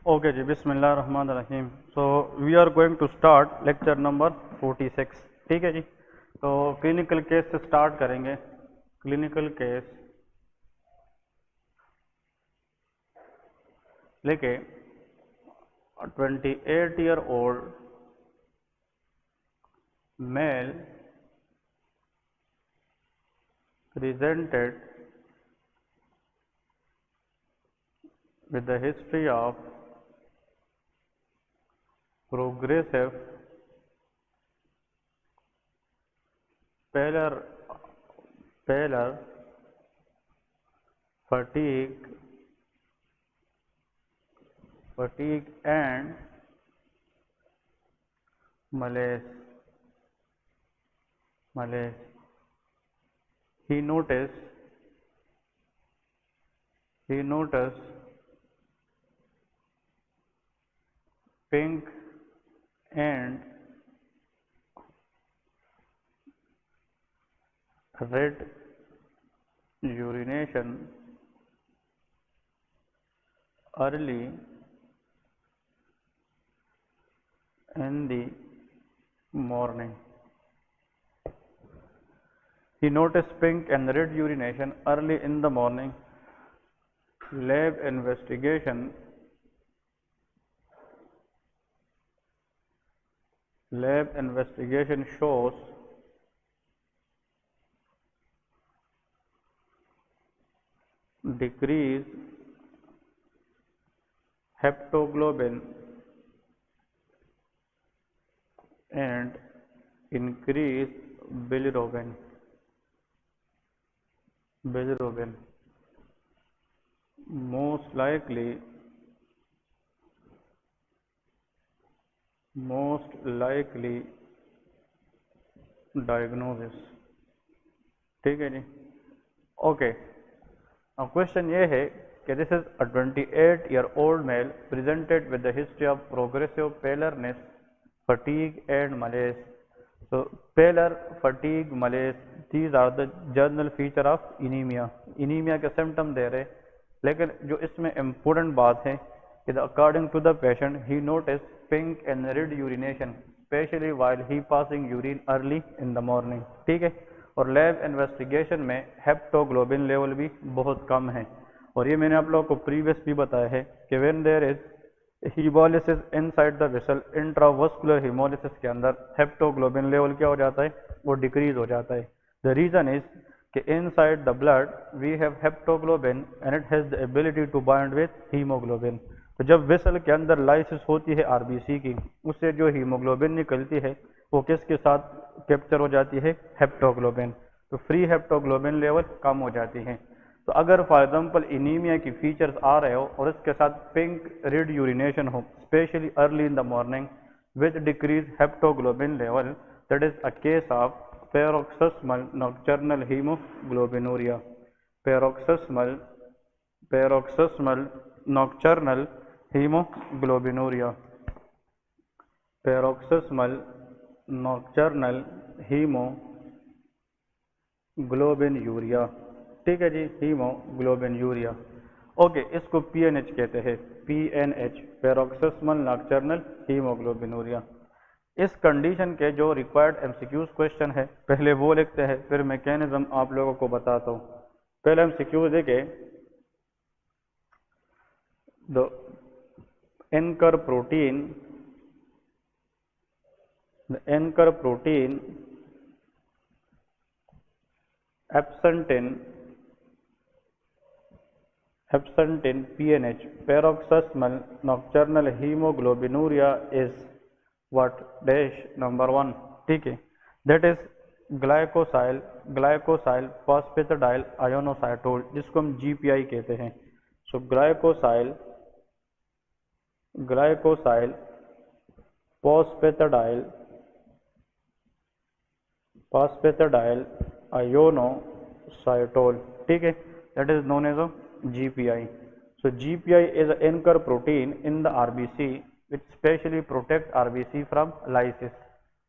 Okay जी, बिस्मिल्लाह रहमान रहीम। So we are going to start lecture number 46। ठीक है जी। तो क्लिनिकल केस से स्टार्ट करेंगे। क्लिनिकल केस लेके 28-year-old male presented with the history of progressive pallor fatigue and malaise. He noticed pink and red urination early in the morning. He noticed pink and red urination early in the morning. Lab investigation shows decreased heptoglobin and increased bilirubin. Most likely diagnosis। ठीक है जी। Okay. अब question ये है कि this is a 28-year-old male presented with the history of progressive paleness, fatigue and malaise. So pallor, fatigue, malaise, these are the general feature of anemia। anemia के symptom दे रहे, लेकिन जो इसमें important बात है कि according to the patient he noticed pink and red urination especially while he passing urine early in the morning। ठीक है। और लैब इन्वेस्टिगेशन में हेप्टोग्लोबिन लेवल भी बहुत कम है। और ये मैंने आप लोगों को प्रीवियस भी बताया है कि when there is hemolysis inside the vessel, intravascular hemolysis के अंदर हेप्टोग्लोबिन लेवल क्या हो जाता है, वो डिक्रीज हो जाता है। द रीजन इज कि inside the blood we have haptoglobin and it has the ability to bind with hemoglobin. तो जब वेसल के अंदर लाइसिस होती है आरबीसी की, उससे जो हीमोग्लोबिन निकलती है वो किसके साथ कैप्चर हो जाती है, हेप्टोग्लोबिन। तो फ्री हेप्टोग्लोबिन लेवल कम हो जाती है। तो अगर फॉर एग्जांपल एनीमिया की फीचर्स आ रहे हो और इसके साथ पिंक रेड यूरिनेशन हो specially early in the morning with decrease haptoglobin level, that is a case of paroxysmal nocturnal haemoglobinuria. Paroxysmal nocturnal haemoglobinuria. Paroxysmal nocturnal haemoglobinuria. ठीक है जी, हीमोग्लोबिन यूरिया। ओके, इसको पीएनएच कहते हैं, पीएनएच, पैरोक्सिस्मल नॉक्टर्नल हीमोग्लोबिनूरिया। इस condition के जो required MCQs question है पहले वो लिखते हैं, फिर मैकेनिज्म आप लोगों को बताता हूँ। पहले एमसीक्यूज देखे, the anchor protein absent in PNH, paroxysmal nocturnal hemoglobinuria, is what dash number 1। ठीक है, that is ग्लाइकोसाइल फॉस्फेटाडाइल आयोनोसाइटोल, जिसको हम GPI कहते हैं। सो ग्लाइकोसाइल फॉस्फेटाडाइल आयोनोसाइटोल। ठीक है, that is known as a GPI। So GPI is an anchor protein in the RBC which specially protect RBC from lysis।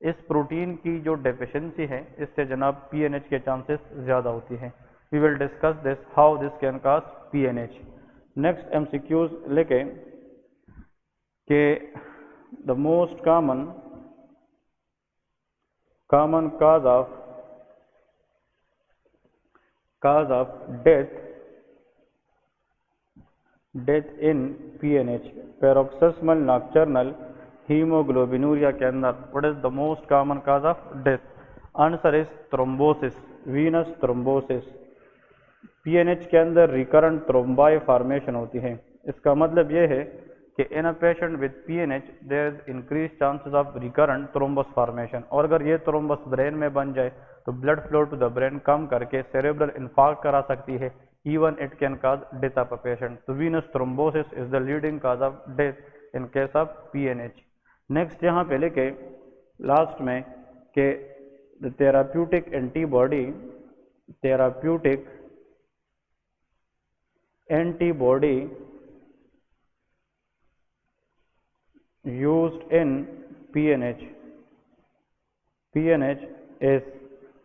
इस protein की जो डेफिशिएंसी है इससे जनाब PNH के चांसेस ज़्यादा होती हैं। We will discuss this how this can cause PNH। Next MCQs लेके, कि the most common cause of death in PNH paroxysmal nocturnal hemoglobinuria के अंदर what is the most common cause of death? Answer is thrombosis, venous thrombosis. PNH के अंदर recurrent thrombi formation होती है। इसका मतलब यह है कि in a patient with PNH there is increase chances of recurrent thrombus formation, और अगर ये थ्रोम्बस ब्रेन में बन जाए तो blood flow to the brain कम करके सेरेब्रल इंफार्क्ट करा सकती है, even it can cause death of a patient. तो venous thrombosis is the leading cause of death in case of PNH. Next यहाँ पे लेके लास्ट में के therapeutic antibody used in PNH is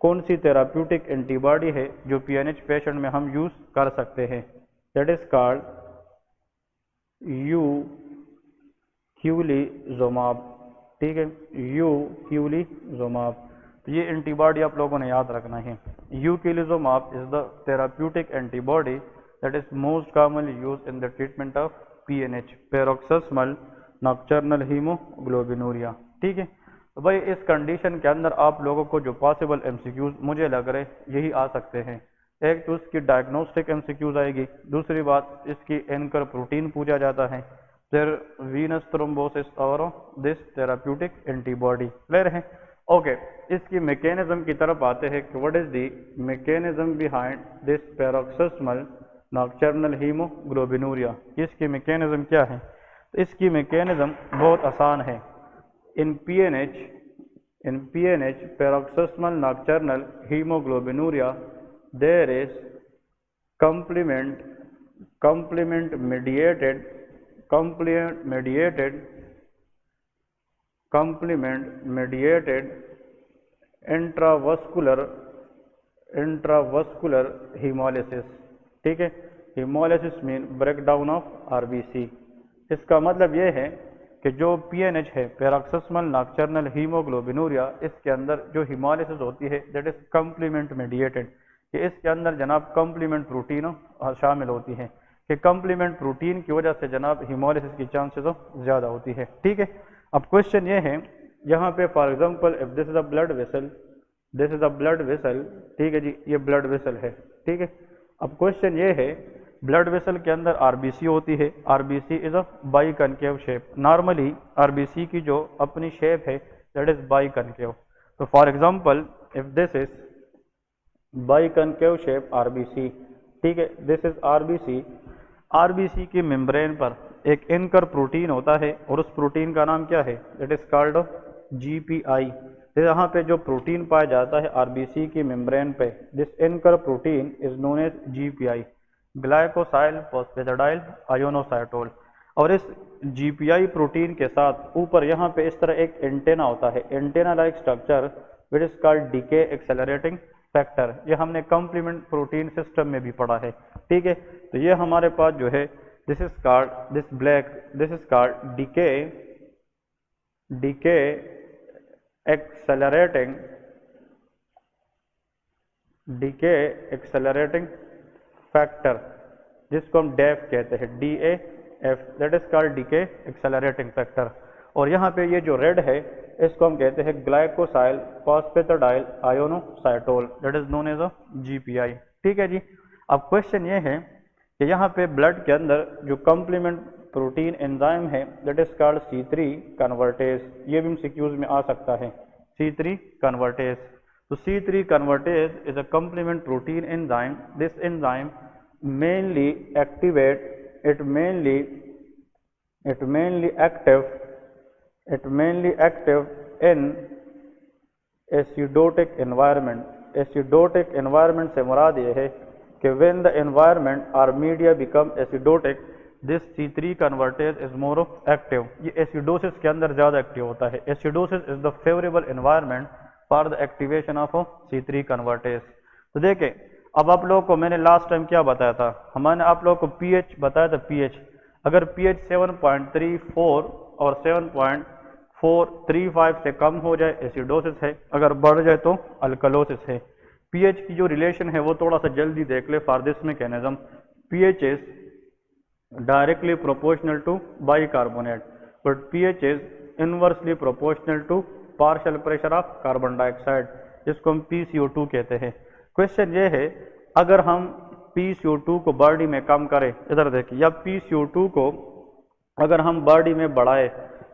कौन सी थेराप्यूटिक एंटीबॉडी है जो पीएनएच पेशेंट में हम यूज कर सकते हैं? That is called eculizumab. ठीक है, यूक्यूलिज़ुमाब। तो ये एंटीबॉडी आप लोगों ने याद रखना है। Eculizumab is the therapeutic antibody that is most commonly used in the treatment of PNH paroxysmal nocturnal haemoglobinuria. ठीक है, तो भाई इस कंडीशन के अंदर आप लोगों को जो पॉसिबल एमसीक्यूज मुझे लग रहे यही आ सकते हैं। एक तो इसकी डायग्नोस्टिक एमसीक्यूज आएगी, दूसरी बात इसकी एंकर प्रोटीन पूछा जाता है, फिर वीनस थ्रोम्बोसिस और दिस थेराप्यूटिक एंटीबॉडी। क्लियर है? ओके, इसकी मैकेनिज्म की तरफ आते हैं कि what is the mechanism behind this paroxysmal nocturnal haemoglobinuria. इसकी मैकेनिज्म क्या है? तो इसकी मैकेनिज्म बहुत आसान है। In PNH paroxysmal nocturnal haemoglobinuria there is complement mediated intravascular hemolysis। ठीक है, hemolysis mean breakdown of RBC. इसका मतलब यह है कि जो पीएनएच है पैरोक्सिस्मल नॉक्टर्नल हीमोग्लोबिनूरिया, इसके अंदर जो हिमोलिसिस होती है दैट इज कंप्लीमेंट मेडिएटेड, कि इसके अंदर जनाब कंप्लीमेंट प्रोटीन शामिल होती है, कि कंप्लीमेंट प्रोटीन की वजह से जनाब हिमोलिसिस की चांसेस ज़्यादा होती है। ठीक है, अब क्वेश्चन ये है यहाँ पे for example if this is a blood vessel, ठीक है जी, ये ब्लड वेसल है। ठीक है, अब क्वेश्चन ये है ब्लड वेसल के अंदर आरबीसी होती है। RBC is a biconcave shape. Normally RBC की जो अपनी शेप है दैट इज बाइकनकेव। तो for example if this is biconcave shape RBC, ठीक है, दिस इज आरबीसी। आरबीसी की मेम्ब्रेन पर एक एंकर प्रोटीन होता है और उस प्रोटीन का नाम क्या है? That is called GPI. यहाँ पे जो प्रोटीन पाया जाता है आरबीसी की मेम्ब्रेन पे, this anchor protein is known as GPI, glycosyl phosphatidyl inositol. और इस जीपीआई प्रोटीन के साथ ऊपर यहाँ पे इस तरह एक एंटेना होता है, antenna like structure which is called decay accelerating factor. ये हमने कंप्लीमेंट प्रोटीन सिस्टम में भी पढ़ा है। ठीक है, तो ये हमारे पास जो है this is called decay accelerating factor, जिसको हम डेफ कहते हैं, DAF, that is called decay accelerating factor. और यहाँ पे ये जो रेड है इसको हम कहते हैं glycosyl phosphatidyl inositol, that is known as a GPI. ठीक है जी, अब क्वेश्चन ये है कि यहाँ पे ब्लड के अंदर जो कंप्लीमेंट प्रोटीन एंजाइम है that is called C3 convertase. ये भी एमसीक्यूज में आ सकता है, C3 कन्वर्टेज। तो C3 convertase is a complement protein enzyme. This enzyme mainly active in acidotic environment. Acidotic environment से मुराद ये है कि when the environment or media become acidotic, this C3 convertase is more active. ये acidosis के अंदर ज़्यादा active होता है। Acidosis is the favorable environment for the activation of C3 convertase. तो देखें, अब आप लोगों को मैंने लास्ट टाइम क्या बताया था, हमने आप लोगों को पीएच बताया था। पीएच अगर pH 7.34 और 7.435 से कम हो जाए एसिडोसिस है, अगर बढ़ जाए तो अल्कलोसिस है। pH की जो रिलेशन है वो थोड़ा सा जल्दी देख ले for this mechanism. pH is directly proportional to bicarbonate, but pH is inversely proportional to partial pressure of carbon dioxide, जिसको हम PCO2 कहते हैं। क्वेश्चन ये है, अगर हम PCO2 को बॉडी में कम करें, इधर देखिए, या PCO2 को अगर हम बॉडी में बढ़ाए,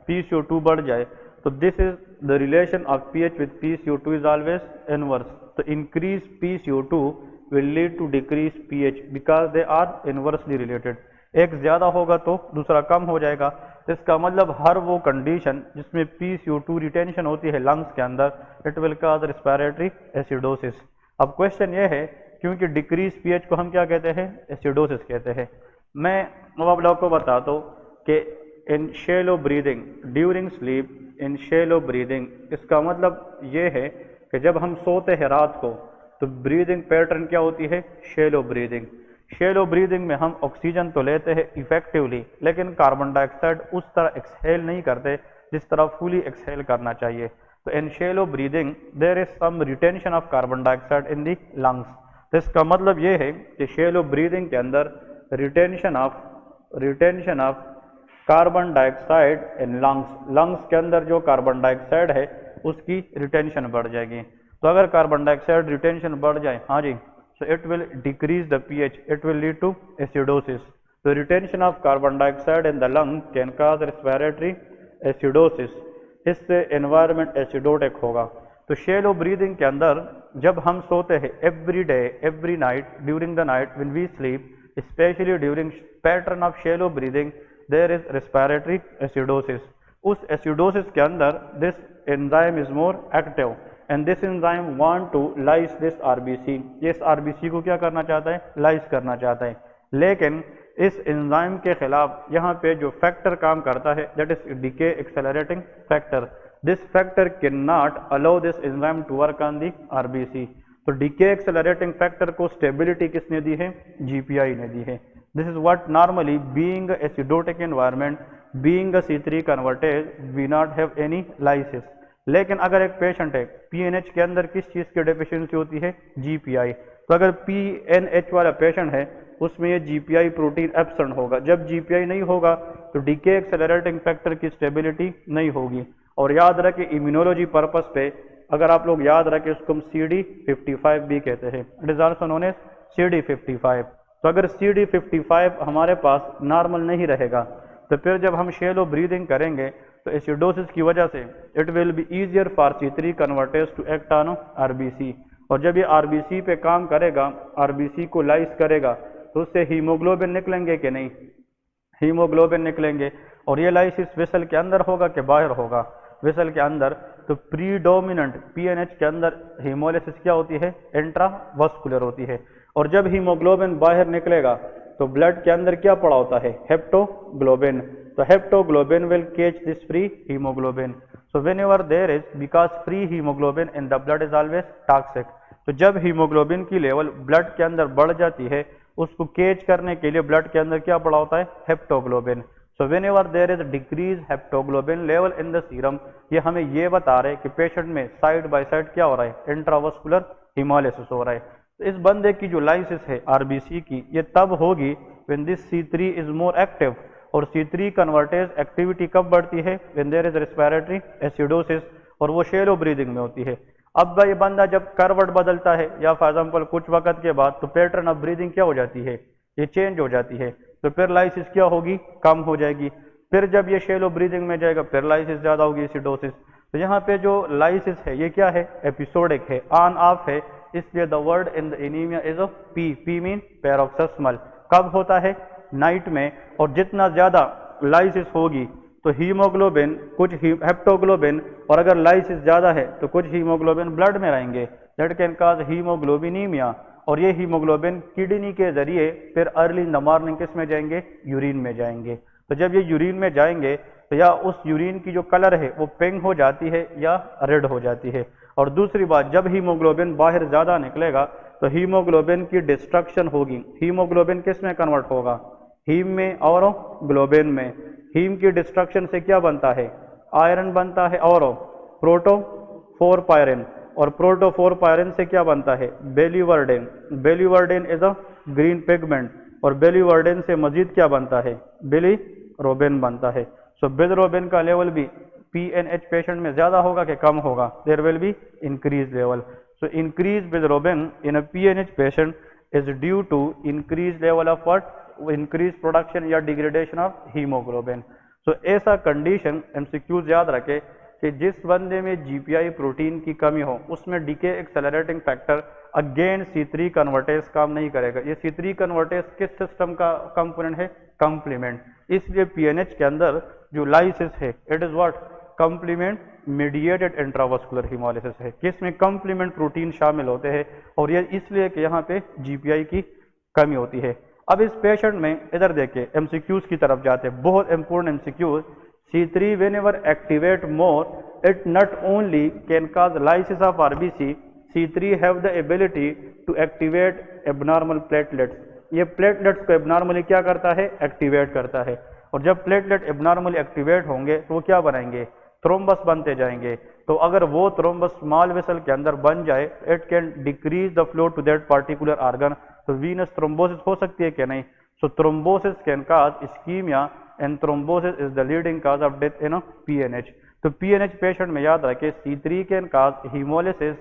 PCO2 बढ़ जाए, तो this is the relation of pH with PCO2 is always inverse. तो increase PCO2 will lead to decrease pH because they are inversely related. एक ज्यादा होगा तो दूसरा कम हो जाएगा। इसका मतलब हर वो कंडीशन जिसमें PCO2 रिटेंशन होती है लंग्स के अंदर, it will cause respiratory acidosis. अब क्वेश्चन ये है, क्योंकि डिक्रीज pH को हम क्या कहते हैं, एसिडोसिस कहते हैं। मैं अब आप लोगों को बताता हूँ कि इन शैलो ब्रीदिंग ड्यूरिंग स्लीप, इन शैलो ब्रीदिंग, इसका मतलब ये है कि जब हम सोते हैं रात को तो ब्रीदिंग पैटर्न क्या होती है, शैलो ब्रीदिंग। शैलो ब्रीदिंग में हम ऑक्सीजन तो लेते हैं इफेक्टिवली, लेकिन कार्बन डाइऑक्साइड उस तरह एक्सहेल नहीं करते जिस तरह फुली एक्सहेल करना चाहिए। तो in shallow breathing there is some retention of carbon dioxide in the lungs. तो इसका मतलब ये है कि शैलो ब्रीदिंग के अंदर retention of carbon dioxide in lungs के अंदर जो कार्बन डाइऑक्साइड है उसकी रिटेंशन बढ़ जाएगी। तो अगर कार्बन डाइऑक्साइड रिटेंशन बढ़ जाए, हाँ जी, so it will decrease the pH, it will lead to acidosis. So retention of carbon dioxide in the lung can cause respiratory acidosis. इससे environment acidotic होगा। तो shallow breathing के अंदर जब हम सोते हैं every day, every night, during the night when we sleep, especially during pattern of shallow breathing, there is respiratory acidosis. उस acidosis के अंदर this enzyme is more active and this enzyme want to lyse this RBC. ये इस RBC को क्या करना चाहता है, लाइस करना चाहता है। लेकिन इस एंजाइम के खिलाफ यहाँ पे जो फैक्टर काम करता है, that is decay accelerating factor. This factor can not allow this enzyme to work on the RBC। तो डीके एक्सेलरेटिंग फैक्टर को स्टेबिलिटी किसने दी है, GPI ने दी है। This is what normally being acidotic environment, being C3 convertase, we not have any lysis. लेकिन अगर एक पेशेंट है, PNH के अंदर किस चीज़ की डेफिशिएंसी होती है, GPI। तो अगर PNH वाला पेशेंट है उसमें ये GPI प्रोटीन एब्सेंट होगा। जब GPI नहीं होगा तो डीके एक्सेलरेटिंग फैक्टर की स्टेबिलिटी नहीं होगी। और याद रखें इम्यूनोलॉजी पर्पस पे, अगर आप लोग याद रखें उसको हम CD55 भी कहते हैं, it is also known as CD55। तो अगर CD55 हमारे पास नॉर्मल नहीं रहेगा तो फिर जब हम शैलो ब्रीदिंग करेंगे तो एसिडोसिस की वजह से it will be easier for C3 convertase to act on RBC। और जब ये RBC पे काम करेगा, RBC को लाइस करेगा, तो उससे हीमोग्लोबिन निकलेंगे कि नहीं, हीमोग्लोबिन निकलेंगे। और ये लाइसिस वेसल के अंदर होगा कि बाहर होगा, वेसल के अंदर। तो प्रीडोमिनेंट PNH के अंदर हीमोलिसिस क्या होती है, इंट्रावास्कुलर होती है। और जब हीमोग्लोबिन बाहर निकलेगा तो ब्लड के अंदर क्या पड़ा होता है, हेप्टोग्लोबिन। तो haptoglobin will catch this free hemoglobin. So whenever there is, because free hemoglobin in the blood is always toxic. तो जब हीमोग्लोबिन की लेवल ब्लड के अंदर बढ़ जाती है, उसको कैच करने के लिए ब्लड के अंदर क्या पड़ा होता है, haptoglobin. So whenever there is decrease haptoglobin level in the serum, ये हमें ये बता रहे कि पेशेंट में साइड बाय साइड क्या हो रहा है, इंट्रावास्कुलर हीमोलिसिस हो रहा है। तो इस बंदे की जो लाइसिस है RBC की, ये तब होगी when this C3 is more active. और C3 कन्वर्टेज एक्टिविटी कब बढ़ती है, when there is respiratory acidosis, और वो शैलो ब्रीदिंग में होती है। अब ये बंदा जब करवट बदलता है या फॉर एग्जाम्पल कुछ वक्त के बाद, तो पैटर्न ऑफ ब्रीदिंग क्या हो जाती है, ये चेंज हो जाती है। तो फिर लाइसिस क्या होगी, कम हो जाएगी। फिर जब ये शैलो ब्रीदिंग में जाएगा फिर लाइसिस ज्यादा होगी, एसिडोसिस। तो यहाँ पे जो लाइसिस है ये क्या है, एपिसोडिक है, ऑन ऑफ है, इसलिए the word in the anaemia is of P mean paroxysmal. कब होता है, नाइट में। और जितना ज्यादा लाइसिस होगी तो हीमोग्लोबिन, कुछ हेप्टोग्लोबिन, और अगर लाइसिस ज्यादा है तो कुछ हीमोग्लोबिन ब्लड में रहेंगे, दैट कैन कॉज हीमोग्लोबिनीमिया। और ये हीमोग्लोबिन किडनी के जरिए फिर अर्ली इन द मॉर्निंग किस में जाएंगे, यूरिन में जाएंगे। तो जब ये यूरिन में जाएंगे तो या उस यूरिन की जो कलर है वो पिंक हो जाती है या रेड हो जाती है। और दूसरी बात, जब हीमोग्लोबिन बाहर ज्यादा निकलेगा तो हीमोग्लोबिन की डिस्ट्रक्शन होगी। हीमोग्लोबिन किस में कन्वर्ट होगा, हीम में और ग्लोबिन में। हीम की डिस्ट्रक्शन से क्या बनता है? आयरन बनता है और प्रोटोफोरपायरिन, और प्रोटोफोरपायरिन से क्या बनता है? बेलीवर्डेन। बेलीवर्डेन इज अ ग्रीन पिगमेंट, और बेलीवर्डेन से मजीद क्या बनता है? बिलीरोबिन बनता है। सो बिलीरोबिन का लेवल भी पीएनएच पेशेंट में ज्यादा होगा कि कम होगा? There will be increase level. So increase bilirubin in a PNH patient is due to increase level of what? Increase production या डिग्रेडेशन ऑफ हीमोग्लोबिन। सो ऐसा कंडीशन एमसीक्यूज याद रखे कि जिस बंदे में जीपीआई प्रोटीन की कमी हो उसमें decay accelerating factor again C3 convertase काम नहीं करेगा। ये C3 कन्वर्टेज किस सिस्टम का कंपोनेंट है? कंप्लीमेंट। इसलिए पीएनएच के अंदर जो लाइसिस है it is what? Complement mediated intravascular hemolysis है, किसमें कंप्लीमेंट प्रोटीन शामिल होते हैं, और ये इसलिए कि यहाँ पे जीपीआई की कमी होती है। अब इस पेशेंट में इधर देखिए एमसीक्यूज की तरफ जाते हैं, बहुत important MCQs. C3 whenever activate more, it not only can cause lysis of RBC, C3 have the ability to activate abnormal platelets. ये प्लेटलेट्स को एबनॉर्मली क्या करता है? एक्टिवेट करता है। और जब प्लेटलेट एबनॉर्मली एक्टिवेट होंगे तो वो क्या बनाएंगे? थ्रोम्बस बनते जाएंगे। तो अगर वो थ्रोम्बस स्मॉल वेसल के अंदर बन जाए, it can decrease the flow to that particular organ. तो वीनस थ्रोम्बोसिस हो सकती है कि नहीं? So thrombosis can cause ischaemia and thrombosis is the leading cause of death in a PNH. तो PNH पेशेंट में याद रखें C3 can cause hemolysis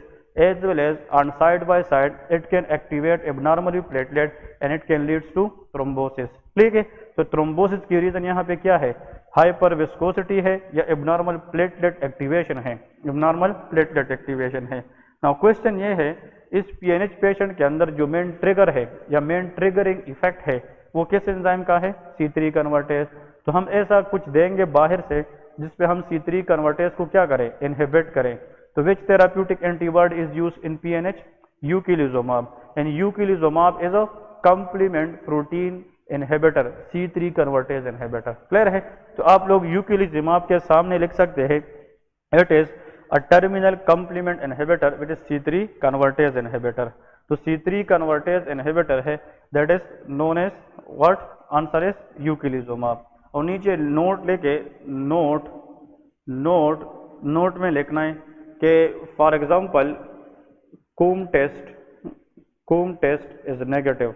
as well as on side by side it can activate abnormally platelet and it can leads to thrombosis. ठीक है, तो thrombosis की reason यहाँ पे क्या है? हाइपर विस्कोसिटी है या एबनॉर्मल प्लेटलेट एक्टिवेशन है? एबनॉर्मल प्लेटलेट एक्टिवेशन है। नाउ क्वेश्चन ये है, इस पीएनएच पेशेंट के अंदर जो मेन ट्रिगर है या मेन ट्रिगरिंग इफेक्ट है वो किस एंजाइम का है? C3 convertase. तो हम ऐसा कुछ देंगे बाहर से जिसपे हम C3 कन्वर्टेज को क्या करें? इनहिबिट करें। तो which therapeutic antibody is used in PNH? Eculizumab. And eculizumab is a complement protein inhibitor, C3 convertase inhibitor. Clear है? तो आप लोग यूकिलिजुमाब के सामने लिख सकते हैं it is a terminal complement inhibitor which is C3 convertase inhibitor. तो C3 कन्वर्टेज इनहिबिटर है, that is known as what? Answer is eculizumab. और नीचे नोट लेके नोट में लिखना है कि for example Coombs test is negative,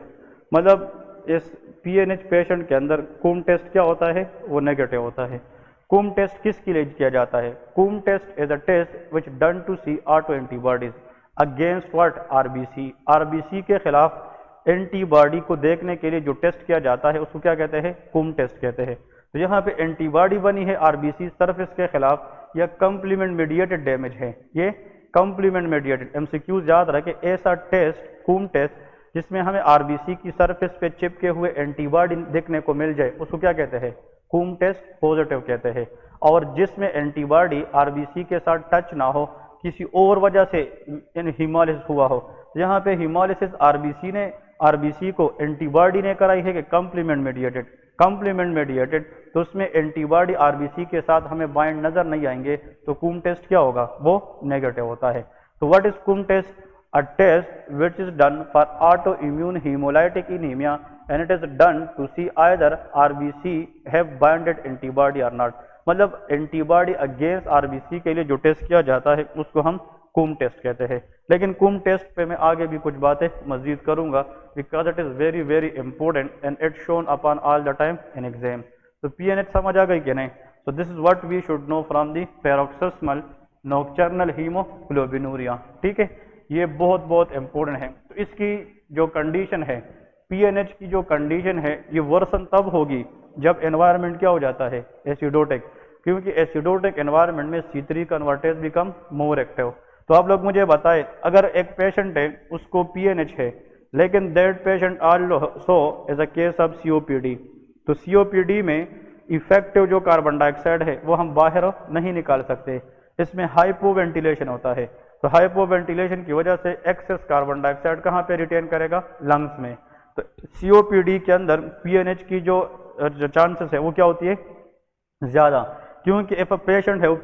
मतलब इस पीएनएच पेशेंट के अंदर कूम टेस्ट क्या होता है? वो नेगेटिव होता है। कूम टेस्ट किसके लिए किया जाता है? Coombs test is a test which done to see auto antibodies against what? RBC. RBC के खिलाफ एंटीबॉडी को देखने के लिए जो टेस्ट किया जाता है उसको क्या कहते हैं? कूम टेस्ट कहते हैं। तो यहाँ पे एंटीबॉडी बनी है आरबीसी सरफेस के खिलाफ, या कंप्लीमेंट मीडिएटेड डैमेज है? ये कंप्लीमेंट मीडिएटेड। एमसीक्यूज याद रखें, ऐसा टेस्ट कूम टेस्ट जिसमें हमें आरबीसी की सरफेस पे चिपके हुए एंटीबॉडी देखने को मिल जाए उसको क्या कहते हैं? कूम टेस्ट पॉजिटिव कहते हैं। और जिसमें एंटीबॉडी आरबीसी के साथ टच ना हो, किसी और वजह से इन हीमोलाइसिस हुआ हो, यहाँ पे हीमोलाइसिस आरबीसी को एंटीबॉडी ने कराई है कि कंप्लीमेंट मीडिएटेड? Complement mediated. तो उसमें एंटीबॉडी आरबीसी के साथ हमें बाइंड नजर नहीं आएंगे, तो कूम टेस्ट क्या होगा? वो नेगेटिव होता है। तो what is Coombs test? A test which is done for auto immune haemolytic anemia and it is done to see either RBC have binded antibody और नॉट। मतलब एंटीबॉडी अगेंस्ट आरबीसी के लिए जो टेस्ट किया जाता है उसको हम कूम टेस्ट कहते हैं। लेकिन कूम टेस्ट पे मैं आगे भी कुछ बातें मजीद करूंगा, because it is very very important and it shown upon all the time in exam. तो पीएनएच समझ आ गई कि नहीं? So this is what we should know from the paroxysmal nocturnal haemoglobinuria. ठीक है, ये बहुत इंपॉर्टेंट है। तो इसकी जो कंडीशन है, पीएनएच की जो कंडीशन है, ये वर्सन तब होगी जब एनवायरनमेंट क्या हो जाता है? एसिडोटिक। क्योंकि एसिडोटिक एनवायरनमेंट में C3 convertase become more active. तो आप लोग मुझे बताएं, अगर एक पेशेंट है उसको पीएनएच है लेकिन that patient also is a case of COPD, तो सीओपीडी में इफेक्टिव जो कार्बन डाइऑक्साइड है वो हम बाहर नहीं निकाल सकते, इसमें हाइपोवेंटिलेशन होता है। तो हाइपोवेंटिलेशन की वजह से एक्सेस कार्बन डाइऑक्साइड कहाँ पे रिटेन करेगा? लंग्स में। तो सीओपीडी के अंदर पीएनएच की जो चांसेस है वो क्या होती है? ज्यादा, क्योंकि इफ अ पेशेंट है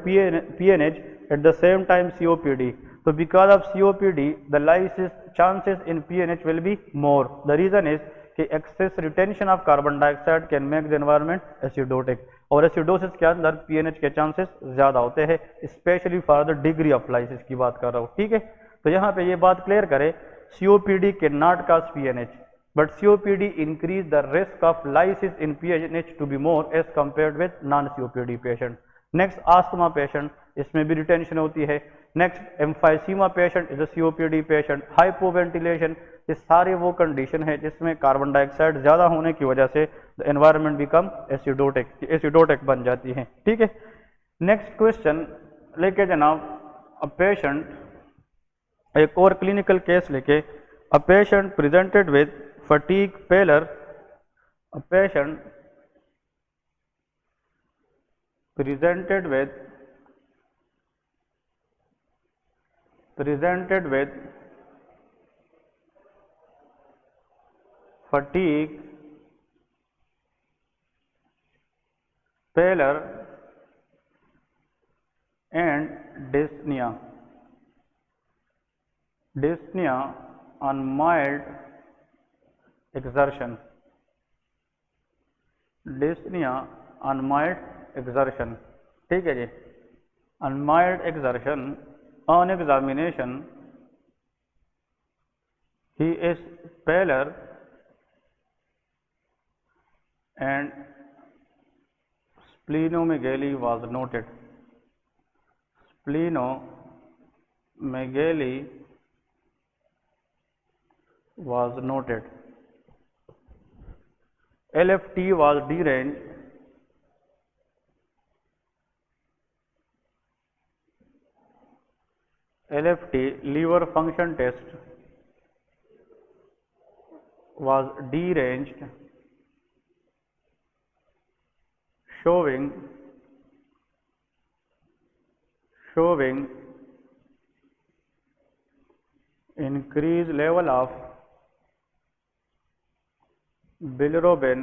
पीएनएच at the same time COPD, so because of COPD the lysis chances in PNH will be more. The reason is कि excess retention of carbon dioxide can make the environment acidotic, और acidosis के अंदर PNH के chances ज़्यादा होते हैं, specially for the degree of lysis की बात कर रहा हूँ, ठीक है। तो यहाँ पे ये बात क्लियर करें, COPD can not cause पीएनएच, but COPD increase the risk of lysis in PNH to be more as compared with non-COPD patient. Next, asthma patient, इसमें भी रिटेंशन होती है। Next, emphysema patient is a COPD patient. Hypoventilation, ये सारे वो condition है जिसमें carbon dioxide ज़्यादा होने की वजह से द एनवायरनमेंट बिकम एसिडोटिक बन जाती है, ठीक है। नेक्स्ट क्वेश्चन लेके जनाब, अ पेशेंट, एक और क्लिनिकल केस लेके, a patient presented with fatigue pallor, a patient presented with fatigue, pallor and dyspnea on mild exertion, dyspnea on mild exertion, ठीक है जी। on mild exertion, on examination he is paler and splenomegaly was noted. Splenomegaly was noted. LFT was deranged. LFT, liver function test, was deranged, showing increased level of bilirubin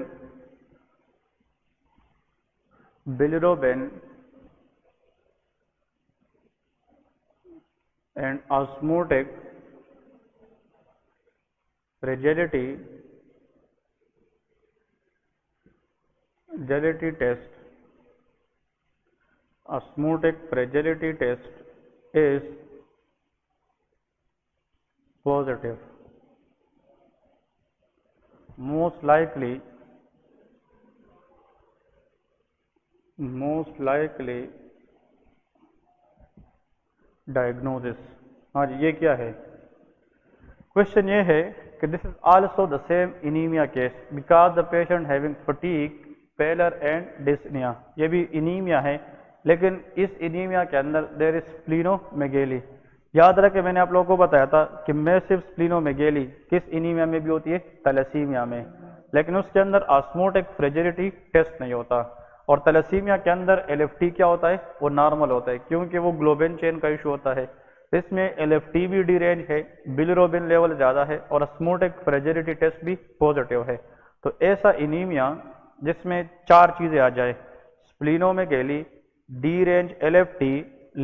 and osmotic fragility test. Osmotic fragility test is positive. Most likely diagnosis. हाँ जी, ये क्या है? Question ये है कि this is also the same anaemia case because the patient having fatigue, pallor and dyspnoea. ये भी anaemia है, लेकिन इस इनीमिया के अंदर देर इज स्प्लीनोमेगेली। याद रखें, मैंने आप लोगों को बताया था कि मैसिव स्प्लीनोमेगेली किस इनीमिया में भी होती है? थैलेसीमिया में, लेकिन उसके अंदर ऑस्मोटिक फ्रेजिलिटी टेस्ट नहीं होता। और थैलेसीमिया के अंदर LFT क्या होता है? वो नॉर्मल होता है, क्योंकि वो ग्लोबिन चेन का इशू होता है। इसमें LFT भी डिरेंज है, बिलिरोबिन लेवल ज़्यादा है और ऑस्मोटिक फ्रेजिलिटी टेस्ट भी पॉजिटिव है। तो ऐसा इनीमिया जिसमें चार चीज़ें आ जाए, स्प्लीनोमेगेली, derange LFT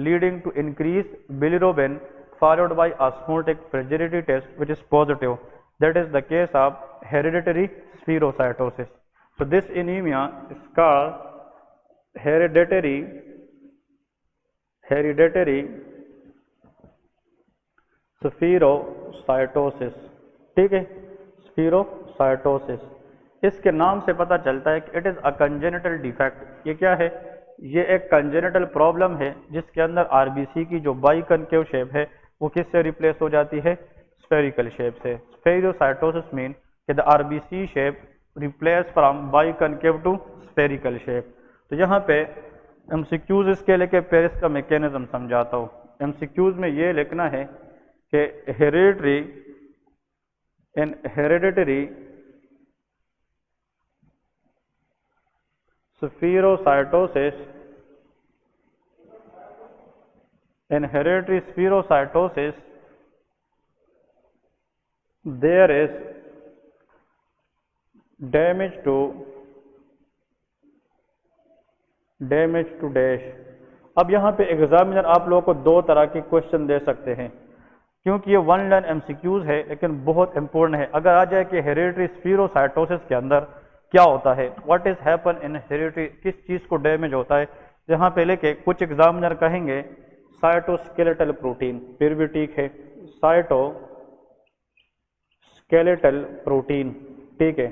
leading to increased bilirubin followed by osmotic fragility test which is positive, that is the case of hereditary spherocytosis. So this anemia is called hereditary spherocytosis, ठीक है, स्फीरोसाइटोसिस। इसके नाम से पता चलता है कि it is a congenital defect. ये क्या है? ये एक कंजेनिटल प्रॉब्लम है जिसके अंदर आरबीसी की जो बाई कनकेव शेप है वो किससे रिप्लेस हो जाती है? स्फेरिकल शेप से। स्फेरोसाइटोसिस मीन कि the RBC shape replace from biconcave to spherical shape. तो यहाँ पे एमसीक्यूज इसके लेके पेरिस का मैकेनिज्म समझाता हूँ। एमसीक्यूज में ये लिखना है कि hereditary spherocytosis, in hereditary spherocytosis there is damage to dash। अब यहाँ पे एग्जामिनर आप लोगों को दो तरह के क्वेश्चन दे सकते हैं। क्योंकि ये वन लाइन एमसीक्यूज है लेकिन बहुत इंपॉर्टेंट है। अगर आ जाए कि हेरिडिटरी स्पीरोसाइटोसिस के अंदर क्या होता है, what is happen in hereditary, किस चीज़ को डैमेज होता है, यहाँ पे लेके कुछ एग्जामिनर कहेंगे साइटोस्केलेटल प्रोटीन, फिर भी ठीक है, साइटोस्केलेटल प्रोटीन। ठीक है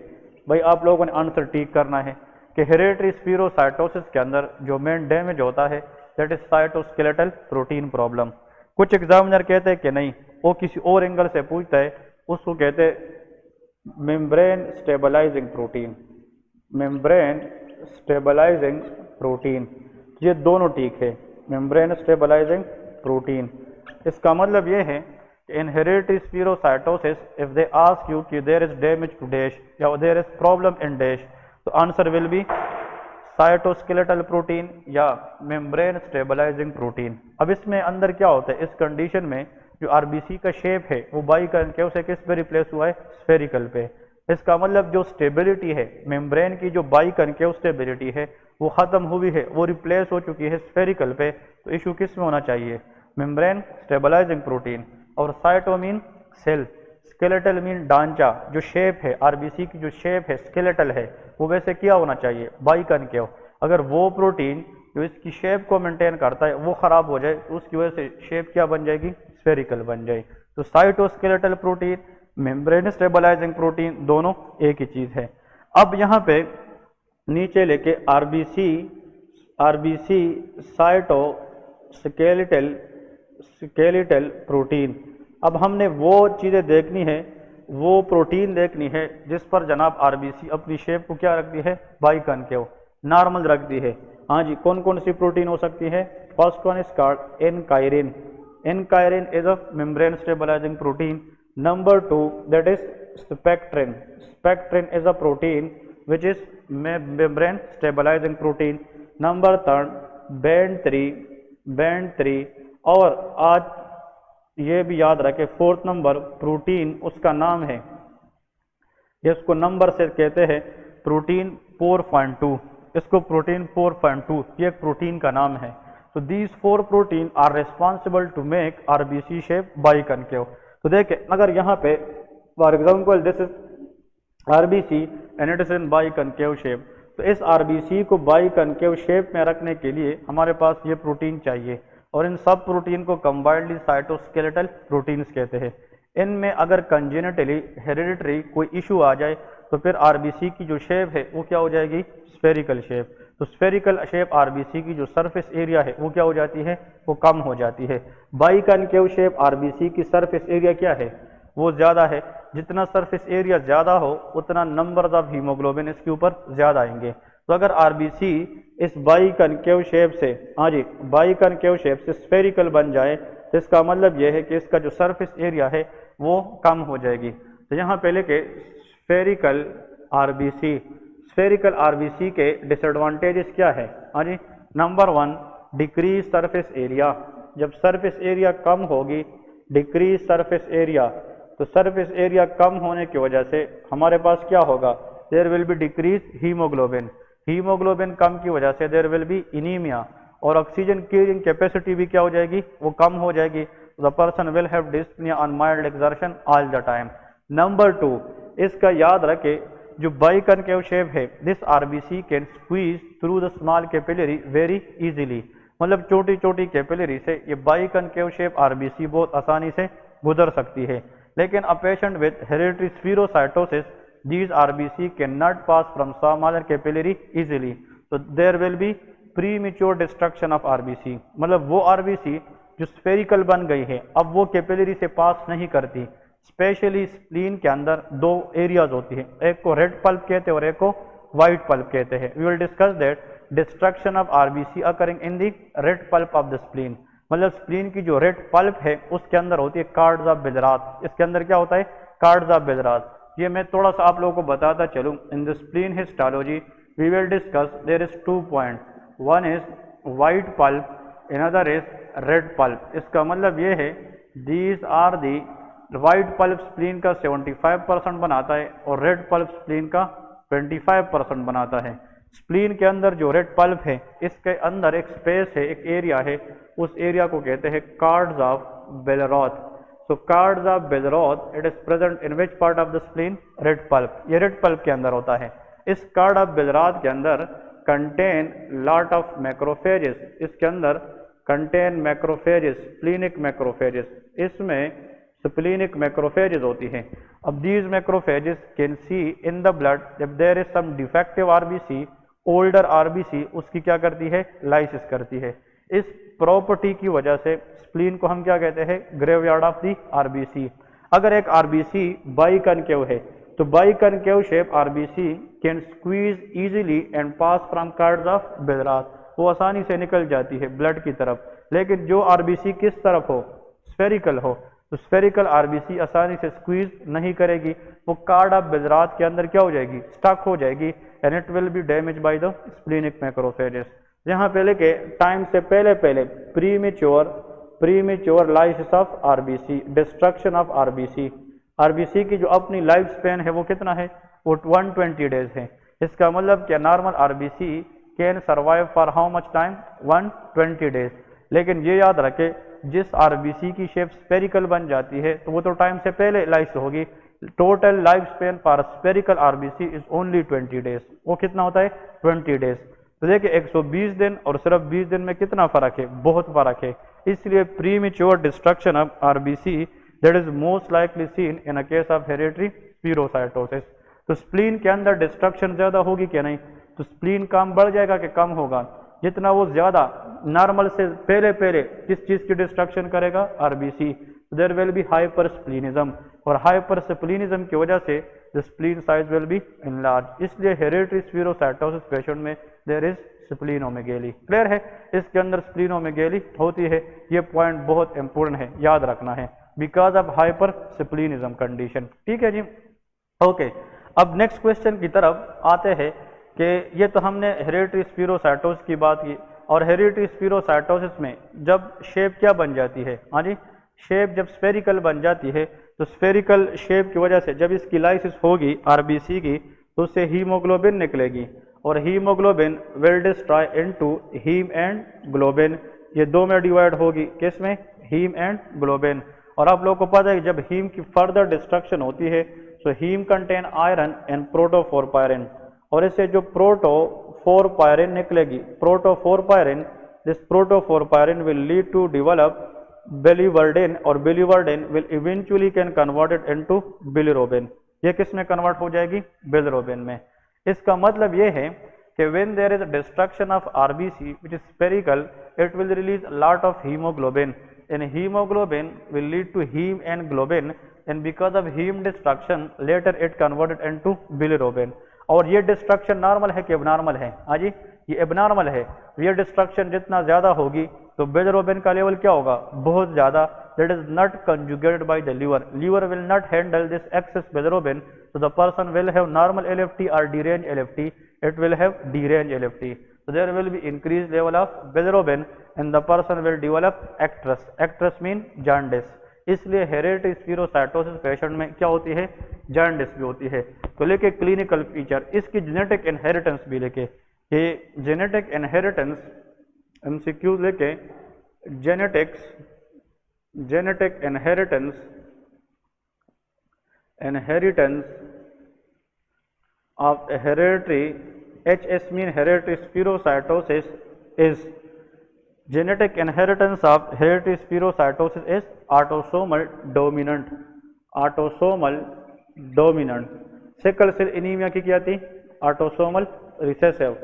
भाई, आप लोगों ने आंसर ठीक करना है कि हेरिडिटरी स्पीरोसाइटोसिस के अंदर जो मेन डैमेज होता है that is cytoskeletal protein problem. कुछ एग्जामिनर कहते हैं कि नहीं, वो किसी और एंगल से पूछता है, उसको कहते हैं membrane stabilising protein, membrane stabilising protein. ये दोनों ठीक है, मेम्ब्रेन स्टेबलाइजिंग प्रोटीन। इसका मतलब ये है कि in hereditary spherocytosis if they ask you कि there is damage to dash या there is problem in dash, तो answer will be cytoskeletal protein या मेम्ब्रेन स्टेबलाइजिंग प्रोटीन। अब इसमें अंदर क्या होता है, इस कंडीशन में जो आरबीसी का शेप है वो बाइकनकेव से किस पे रिप्लेस हुआ है, स्फेरिकल पे। इसका मतलब जो स्टेबिलिटी है मेम्ब्रेन की, जो बाइकनकेव स्टेबिलिटी है वो खत्म हुई है, वो रिप्लेस हो चुकी है स्फेरिकल पे। तो इशू किस में होना चाहिए, मेम्ब्रेन स्टेबलाइजिंग प्रोटीन। और cyto mean cell, skeletal mean ढांचा, जो शेप है आरबीसी की जो शेप है स्केलेटल है वो वैसे क्या होना चाहिए, बाइकनकेव। अगर वो प्रोटीन जो इसकी शेप को मेंटेन करता है वो खराब हो जाए तो उसकी वजह से शेप क्या बन जाएगी, स्फेरिकल बन जाए। तो cytoskeletal protein, membrane stabilising protein दोनों एक ही चीज है। अब यहाँ पे नीचे लेके आरबीसी साइटोस्केलेटल प्रोटीन। अब हमने वो चीजें देखनी है, वो प्रोटीन देखनी है जिस पर जनाब आरबीसी अपनी शेप को क्या रखती है, बाइकनकेव नॉर्मल रखती है। हाँ जी, कौन कौन सी प्रोटीन हो सकती है, first one is called ankyrin, ankyrin is a membrane stabilising protein. Number 2 that is spectrin, spectrin is a protein which is membrane stabilizing protein. Number 3 band 3 और आज ये भी याद रखें फोर्थ नंबर प्रोटीन उसका नाम है, इसको नंबर से कहते हैं प्रोटीन 4.2, इसको प्रोटीन 4.2 ये एक प्रोटीन का नाम है। तो these 4 protein are responsible to make RBC shape biconcave. तो देखें अगर यहाँ पे for example this is RBC and it is in biconcave shape, तो इस आरबीसी को बाइकनकेव शेप में रखने के लिए हमारे पास ये प्रोटीन चाहिए और इन सब प्रोटीन को कंबाइंडली साइटोस्केलेटल प्रोटीन्स कहते हैं। इनमें अगर कंजेनिटली हेरिडिटरी कोई इशू आ जाए तो फिर आरबीसी की जो शेप है वो क्या हो जाएगी, स्फेरिकल शेप। तो स्फेरिकल शेप आरबीसी की जो सरफेस एरिया है वो क्या हो जाती है, वो कम हो जाती है। बाइकनकेव शेप आरबीसी की सरफेस एरिया क्या है, वो ज्यादा है। जितना सरफेस एरिया ज्यादा हो उतना नंबर ऑफ हीमोग्लोबिन इसके ऊपर ज्यादा आएंगे। तो अगर आरबीसी इस बाइकनकेव शेप से, हाँ जी, बाइकनकेव शेप से स्फेरिकल बन जाए तो इसका मतलब यह है कि इसका जो सरफेस एरिया है वो कम हो जाएगी। तो यहाँ पहले के स्फेरिकल आरबीसी के डिसएडवांटेजेस क्या है, हाँ जी। नंबर 1 डिक्रीज सरफेस एरिया, जब सरफेस एरिया कम होगी, डिक्रीज सरफेस एरिया, तो सरफेस एरिया कम होने की वजह से हमारे पास क्या होगा, there will be decrease haemoglobin, haemoglobin कम की वजह से देयर विल बी इनीमिया, और ऑक्सीजन कैरिंग कैपेसिटी भी क्या हो जाएगी, वो कम हो जाएगी। The person will have dyspnoea on mild exertion all the time. Number 2 इसका याद रखे जो बाइकनकेव शेप है, this RBC can squeeze through the small capillary very easily, मतलब छोटी छोटी कैपिलरी से ये बाइकनकेव शेप आरबीसी बहुत आसानी से गुजर सकती है। लेकिन अ patient with hereditary स्पीरोसाइटोसिस these RBC cannot pass from smaller capillary easily, so there will be premature destruction of RBC, मतलब वो RBC जो स्फेरिकल बन गई है अब वो कैपिलरी से पास नहीं करती। स्पेशली स्प्लीन के अंदर 2 एरियाज होती है, एक को रेड पल्प कहते हैं और एक को व्हाइट पल्प कहते हैं। We will discuss that destruction of RBC occurring in the red pulp of the spleen, मतलब स्प्लीन की जो रेड पल्प है उसके अंदर होती है कार्ड्स ऑफ बिजरात, इसके अंदर क्या होता है, कार्ड्स ऑफ बिजरात। ये मैं थोड़ा सा आप लोगों को बताता चलूं। In the spleen histology we will discuss there is 2 point, one is white pulp, another is red pulp. इसका मतलब ये है these are the white pulp spleen का 75% बनाता है और रेड पल्प स्प्लीन का 25% बनाता है। स्प्लीन के अंदर जो रेड पल्प है इसके अंदर एक स्पेस है, एक एरिया है, उस एरिया को कहते हैं cords of Billroth. So cords of Billroth it is present in which part of the spleen? Red pulp, ये रेड पल्प के अंदर होता है। इस कार्ड ऑफ बेलरोथ के अंदर कंटेन लॉट ऑफ मैक्रोफेजेस, इसके अंदर कंटेन मैक्रोफेजेस, स्प्लीनिक मैक्रोफेजेस, इसमें स्प्लीनिक मैक्रोफेजेस होती हैं। अब these macrophages can see in the blood जब there is some defective RBC, older RBC उसकी क्या करती है? लाइसिस करती है। इस प्रॉपर्टी की वजह से स्प्लीन को हम क्या कहते हैं? Graveyard of the RBC. अगर एक आरबीसी बाइकनकेव है तो biconcave shape RBC can squeeze easily and pass from cords of Billroth, वो आसानी से निकल जाती है ब्लड की तरफ। लेकिन जो आरबीसी किस तरफ हो? स्फेरिकल हो, तो स्फेरिकल आरबीसी आसानी से स्क्वीज नहीं करेगी, वो कार्ड ऑफ बेलरोथ के अंदर क्या हो जाएगी? स्टक हो जाएगी and it will B damage by the splenic macrophages. यहाँ पे लिखे टाइम से पहले पहले premature lysis of RBC, destruction of RBC. RBC की जो अपनी लाइफ स्पेन है वो कितना है? वो 120 डेज है। इसका मतलब क्या normal RBC can survive for how much time? 120 days. लेकिन ये याद रखे जिस आरबीसी की शेप स्पेरिकल बन जाती है तो वो तो टाइम से पहले लाइस होगी। Total life span for spherical RBC is only 20 days. वो कितना होता है? 20 डेज। तो देखिए 120 दिन और सिर्फ 20 दिन में कितना फर्क है? बहुत फर्क है। इसलिए premature destruction of RBC that is most likely seen in a case of hereditary spherocytosis. तो स्प्लीन के अंदर डिस्ट्रक्शन ज्यादा होगी क्या? नहीं। तो स्प्लीन काम बढ़ जाएगा कि कम होगा? जितना वो ज्यादा नॉर्मल से पहले पहले किस चीज की डिस्ट्रक्शन करेगा? RBC. There will be hypersplenism, और हाइपर स्प्लीनिज्म की वजह से the spleen size will be enlarge. इसलिए हेरिडिटरी स्पीरोसाइटोसिस पेशेंट में देयर इज स्प्लीनोमेगेली। क्लियर है? इसके अंदर स्प्लीनोमेगेली होती है। ये पॉइंट बहुत इंपॉर्टेंट है, याद रखना है, बिकॉज ऑफ हाइपर स्प्लीनिज्म कंडीशन। ठीक है जी, ओके। अब नेक्स्ट क्वेश्चन की तरफ आते हैं कि ये तो हमने हेरिडिटरी स्पीरोसाइटोसिस की बात की, और हेरिडिटरी स्पीरोसाइटोसिस में जब शेप क्या बन जाती है? हाँ जी, शेप जब स्फेरिकल बन जाती है तो स्फेरिकल शेप की वजह से जब इसकी लाइसिस होगी आरबीसी की तो उससे हीमोग्लोबिन निकलेगी, और hemoglobin will destroy into heme and globin. ये दो में डिवाइड होगी, किस में? Heme and globin. और आप लोगों को पता है कि जब हीम की फर्दर डिस्ट्रक्शन होती है तो haem contain iron and protoporphyrin, और इससे जो प्रोटोफोरपायरिन निकलेगी, protoporphyrin, this protoporphyrin will lead to develop biliverdin, और biliverdin will eventually can converted into bilirubin. ये किस में कन्वर्ट हो जाएगी? बिलिरोबिन में। इसका मतलब ये है कि when there is destruction of RBC which is spherical, it will release lot of hemoglobin, and hemoglobin will lead to heme and globin, and because of heme destruction later it converted into bilirubin। और ये destruction normal है कि abnormal है? हाँ जी, ये abnormal है। ये destruction जितना ज्यादा होगी तो बिलिरोबिन का लेवल क्या होगा? बहुत ज्यादा। That is not conjugated by the liver, liver will not handle this excess bilirubin, so the person will have normal LFT or deranged LFT, it will have deranged LFT, so there will be increased level of bilirubin and the person will develop actress, actress mean jaundice। इसलिए hereditary spherocytosis patient में क्या होती है? जांडिस भी होती है। तो लेके क्लिनिकल फीचर, इसकी जेनेटिक इनहेरिटेंस भी लेके, कि जेनेटिक इनहेरिटेंस एमसीक्यू लेके, genetic inheritance of hereditary HS mean hereditary spherocytosis is genetic inheritance of hereditary spherocytosis is autosomal dominant, autosomal dominant। Sickle cell anaemia की क्या थी? Autosomal recessive.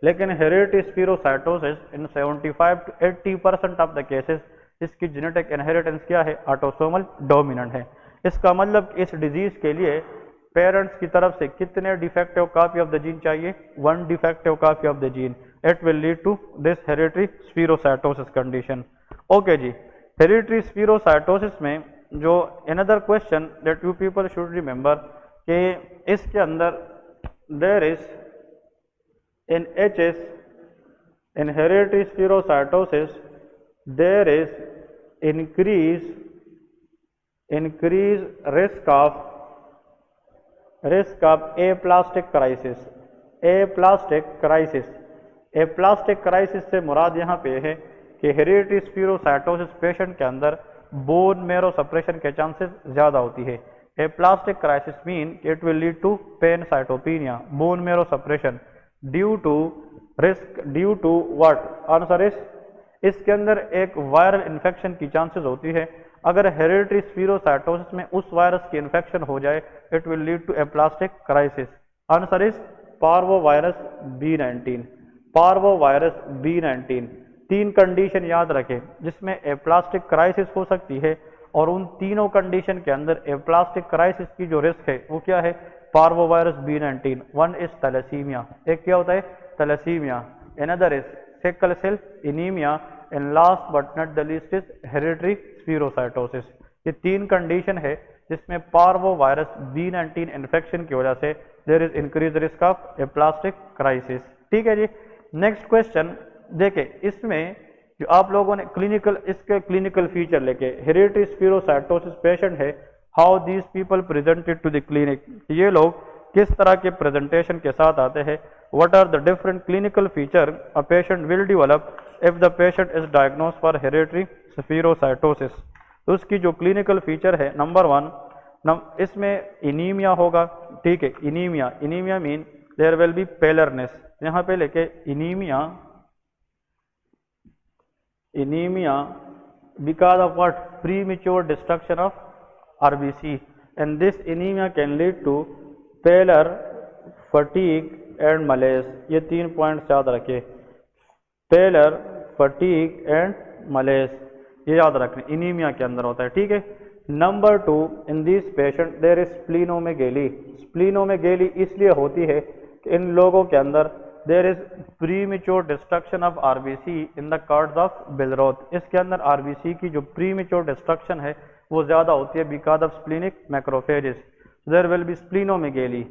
लेकिन hereditary spherocytosis in 75 to 80% of the cases इसकी genetic inheritance क्या है? Autosomal dominant है। इसका मतलब इस डिजीज के लिए पेरेंट्स की तरफ से कितने defective copy of the gene चाहिए? 1 defective copy of the gene. It will lead to this hereditary spherocytosis condition. Okay जी, हेरिडिटरी स्पीरोसाइटोसिस में जो another question that you people should remember कि इसके अंदर there is in HS in hereditary spherocytosis there is increase risk of aplastic crisis। aplastic crisis से मुराद यहाँ पे है कि हेरिडिटरी स्पीरोसाइटोसिस पेशेंट के अंदर बोन मेरो सप्रेशन के चांसेस ज्यादा होती है। Aplastic crisis mean it will lead to pancytopenia, bone marrow suppression due to risk, due to what? Answer is, इसके अंदर एक वायरल इन्फेक्शन की चांसेस होती है। अगर हेरिडिटरी स्पीरोसाइटोसिस में उस वायरस की इन्फेक्शन हो जाए, it will lead to aplastic crisis. Answer is parvovirus B19, parvovirus B19। तीन कंडीशन याद रखें जिसमें एप्लास्टिक क्राइसिस हो सकती है, और उन तीनों कंडीशन के अंदर एप्लास्टिक क्राइसिस की जो रिस्क है वो क्या है? Parvovirus B19। One is thalassaemia, एक क्या होता है? Thalassemia. Another is sickle cell anemia, and last but not the least is hereditary spherocytosis. ये तीन कंडीशन है जिसमें पार्वोवायरस B19 इन्फेक्शन की वजह से there is increase risk of aplastic crisis. ठीक है जी। नेक्स्ट क्वेश्चन देखें, इसमें जो आप लोगों ने क्लिनिकल, इसके क्लिनिकल फीचर लेके, हेरिडिटरी स्पीरोसाइटोसिस पेशेंट है, how these people presented to the clinic, ये लोग किस तरह के प्रेजेंटेशन के साथ आते हैं। What are the different clinical feature a patient will develop if the patient is diagnosed for hereditary spherocytosis. तो उसकी जो क्लिनिकल फीचर है, नंबर वन, इसमें इनीमिया होगा। ठीक है, anaemia, anaemia mean there will be paleness. यहाँ पे लेके anaemia, anemia because of what? Premature destruction of RBC, and this anemia can lead to pallor, fatigue and malaise। ये तीन पॉइंट्स याद रखें, pallor, fatigue and malaise, ये याद रखना एनीमिया के अंदर होता है। ठीक है। Number two, in this patient there is splenomegaly. Splenomegaly इसलिए होती है कि इन लोगों के अंदर there is premature destruction of RBC in the cords of Billroth. इसके अंदर आरबीसी की जो प्रीमेच्योर डिस्ट्रक्शन है वो ज्यादा होती है because of splenic macrophages, there will be splenomegaly.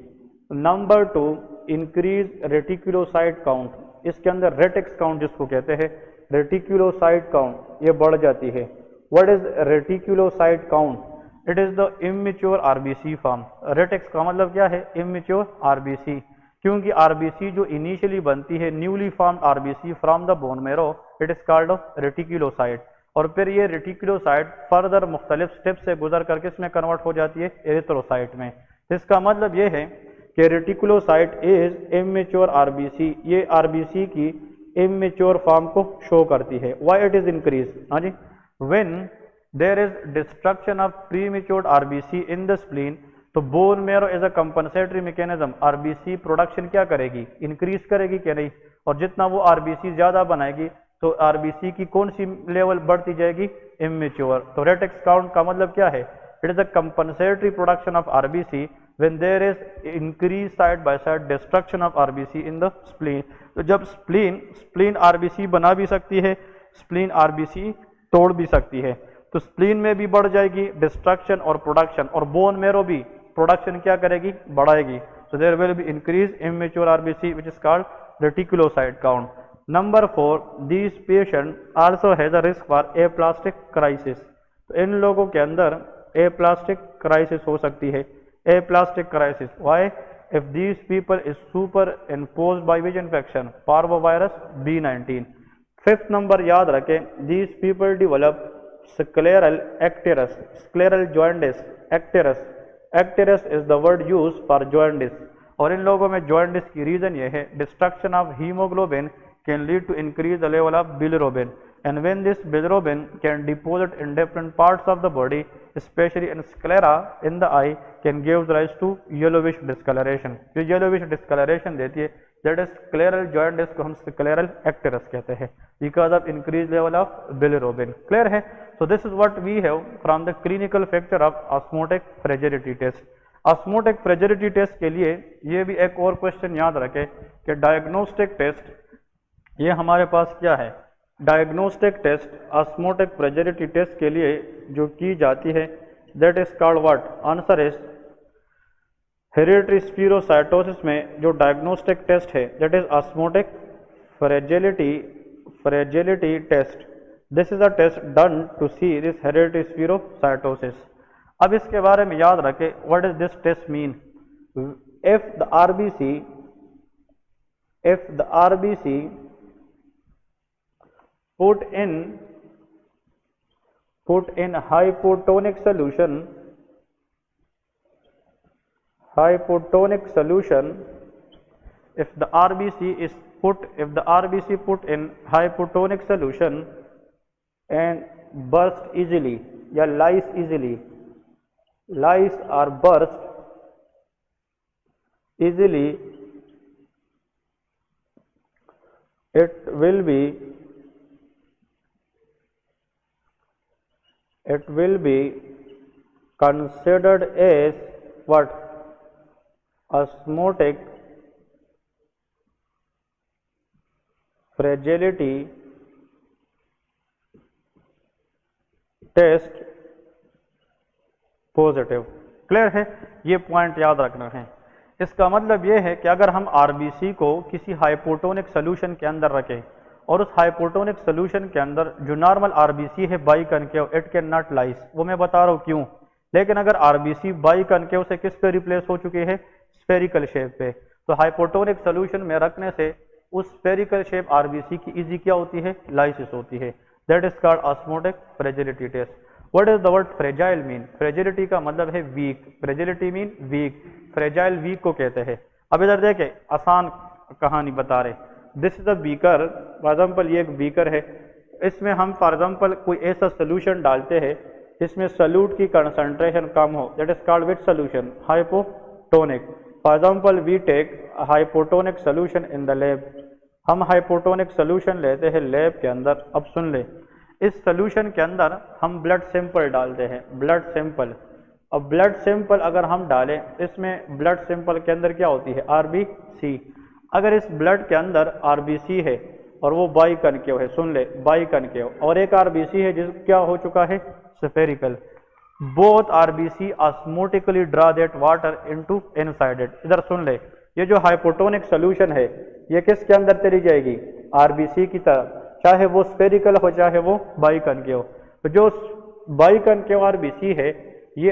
Number two, increase reticulocyte count. इसके अंदर रेटिक्स काउंट जिसको कहते हैं, रेटिकुलोसाइट काउंट, ये बढ़ जाती है। What is reticulocyte count? It is the immature RBC form. Retics का मतलब क्या है? इमेच्योर आरबीसी, क्योंकि आरबीसी जो इनिशियली बनती है, newly formed RBC from the bone marrow, it is called reticulocyte. और फिर ये रेटिकुलोसाइट फर्दर मुख्तलिफ स्टेप से गुजर करके इसमें कन्वर्ट हो जाती है एरिथ्रोसाइट में। इसका मतलब ये है कि रेटिकुलोसाइट इज इमेच्योर आरबीसी, ये आरबीसी की इमेच्योर फॉर्म को शो करती है। Why it is increase? हाँ जी, when there is destruction of premature RBC in the spleen, तो bone marrow as a compensatory mechanism RBC production क्या करेगी? इंक्रीज करेगी क्या नहीं? और जितना वो आरबीसी ज्यादा बनाएगी तो आरबीसी की कौन सी लेवल बढ़ती जाएगी? इमेच्योर। तो रेटिक्स काउंट का मतलब क्या है? It is a compensatory production of RBC when there is increase side by side destruction of RBC in the spleen. तो जब स्प्लीन आरबीसी बना भी सकती है, स्प्लीन आरबीसी तोड़ भी सकती है, तो स्प्लीन में भी बढ़ जाएगी डिस्ट्रक्शन और प्रोडक्शन, और बोन मेरो भी प्रोडक्शन क्या करेगी? बढ़ाएगी। So there will be increase immature RBC which is called reticulocyte count. Number four, this patient also has a risk for aplastic crisis. तो इन लोगों के अंदर एप्लास्टिक क्राइसिस हो सकती है। Aplastic crisis, why? If these people is super imposed by which infection? Parvovirus B19। Fifth number याद रखें, these people develop scleral icterus, scleral jaundice, icterus, icterus is the word used for jaundice। और इन लोगों में jaundice की reason ये है, destruction of hemoglobin can lead to increase the level of bilirubin, and when this bilirubin can deposit in different parts of the body, especially in sclera in the eye, can give rise to yellowish discoloration। जो yellowish discoloration देती है, that is scleral jaundice को हम scleral icterus कहते हैं because of increased level of bilirubin। Clear है? So this is what we have from the clinical factor of osmotic fragility test। osmotic fragility test के लिए ये भी एक और क्वेश्चन याद रखें कि डायग्नोस्टिक टेस्ट, ये हमारे पास क्या है? Diagnostic test osmotic fragility test के लिए जो की जाती है, that is called what? Answer is hereditary spherocytosis में जो डायग्नोस्टिक टेस्ट है, that is osmotic fragility test। This is a test done to see this hereditary spherocytosis। अब इसके बारे में याद रखें, what does this test mean? If the RBC put in put in hypotonic solution if the RBC put in hypotonic solution and burst easily या lies or burst easily, it will be considered as what? Osmotic fragility test positive. Clear है? ये point याद रखना है। इसका मतलब ये है कि अगर हम आरबीसी को किसी हाइपोटोनिक सोल्यूशन के अंदर रखें और उस हाइपोटोनिक सोल्यूशन के अंदर जो नॉर्मल आरबीसी है by concave, it can not lies, वो मैं बता रहा हूँ क्यों। लेकिन अगर आरबीसी बाई कनकेव से किस पे रिप्लेस हो चुकी है? स्फेरिकल शेप पे। तो हाइपोटोनिक सोल्यूशन में रखने से उस स्फेरिकल शेप आरबीसी की इजी क्या होती है? लाइसिस होती है। That is called osmotic fragility test. What is the word fragile mean? Fragility का मतलब है weak, fragility mean weak, fragile weak को कहते हैं। अब इधर देखें, आसान कहानी बता रहे। This is a beaker, for example ये एक बीकर है, इसमें हम फॉर एग्जाम्पल कोई ऐसा सोल्यूशन डालते हैं जिसमें सॉल्यूट की कंसंट्रेशन कम हो, that is called which solution? Hypotonic. For example we take hypotonic solution in the lab, हम हाइपोटोनिक सोल्यूशन लेते हैं लैब के अंदर। अब सुन ले, इस सोल्यूशन के अंदर हम ब्लड सैंपल डालते हैं, ब्लड सैंपल। अब ब्लड सैंपल अगर हम डालें, इसमें ब्लड सैंपल के अंदर क्या होती है? आरबीसी। अगर इस ब्लड के अंदर आरबीसी है और वो बाई कनकेव है, सुन ले, बाई कनकेव, और एक आरबीसी है जिस क्या हो चुका है? Spherical. Both RBC osmotically draw that water into inside it. इधर सुन ले, ये जो हाइपोटोनिक सोल्यूशन है ये किसके अंदर चली जाएगी? आरबीसी की तरफ, चाहे वो स्फेरिकल हो चाहे वो बाई कनकेव। तो जो बाई कनकेव आरबीसी है ये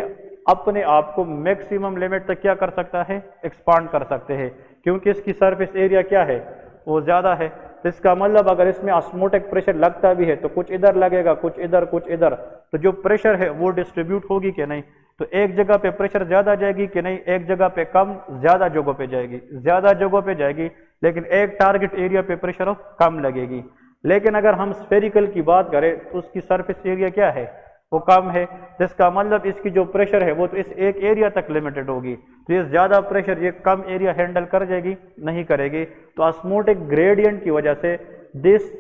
अपने आप को मैक्सिमम लिमिट तक क्या कर सकता है? एक्सपांड कर सकते हैं, क्योंकि इसकी सरफेस एरिया क्या है? वो ज्यादा है। तो इसका मतलब अगर इसमें ऑस्मोटिक प्रेशर लगता भी है तो कुछ इधर लगेगा, कुछ इधर, कुछ इधर, तो जो प्रेशर है वो डिस्ट्रीब्यूट होगी कि नहीं? तो एक जगह पे प्रेशर ज्यादा जाएगी कि नहीं? एक जगह पे कम, ज्यादा जगहों पे जाएगी, ज्यादा जगहों पे जाएगी, लेकिन एक टारगेट एरिया पे प्रेशर कम लगेगी। लेकिन अगर हम स्फेरिकल की बात करें तो उसकी सरफेस एरिया क्या है? वो कम है, जिसका मतलब इसकी जो प्रेशर है वो तो इस एक एरिया तक लिमिटेड होगी। तो ये ज्यादा प्रेशर ये कम एरिया हैंडल कर जाएगी? नहीं करेगी। तो ऑस्मोटिक ग्रेडियंट की वजह से this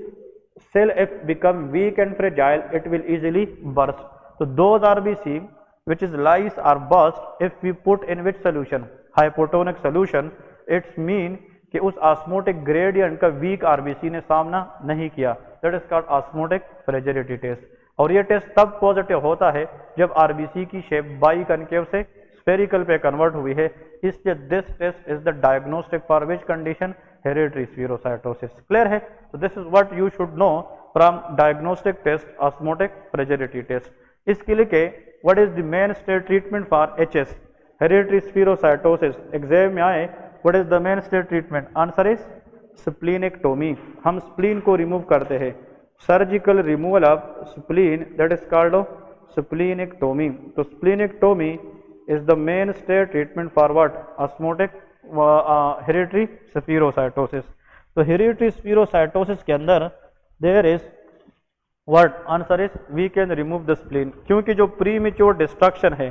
cell if become weak and fragile it will easily burst. तो those RBC which is lies or burst if we put in which solution? Hypotonic solution। It's mean कि उस ऑस्मोटिक ग्रेडियंट का weak RBC ने सामना नहीं किया, that is called osmotic fragility test. और ये टेस्ट तब पॉजिटिव होता है जब आरबीसी की शेप बाई कनकेव से स्फेरिकल पे कन्वर्ट हुई है। इसलिए this test is the diagnostic for which condition? Hereditary spherocytosis. Clear है? तो this is what you should know from diagnostic test, osmotic fragility test. इसके लिए what is the main state treatment for HS, hereditary spherocytosis? Exam में आए, what is the main state treatment? Answer is splenectomy. हम spleen को remove करते हैं, surgical removal of spleen, that is called splenectomy. तो splenectomy is the main state treatment for what? Osmotic hereditary spherocytosis. तो hereditary spherocytosis के अंदर there is what? Answer is we can remove the spleen, क्योंकि जो premature destruction है,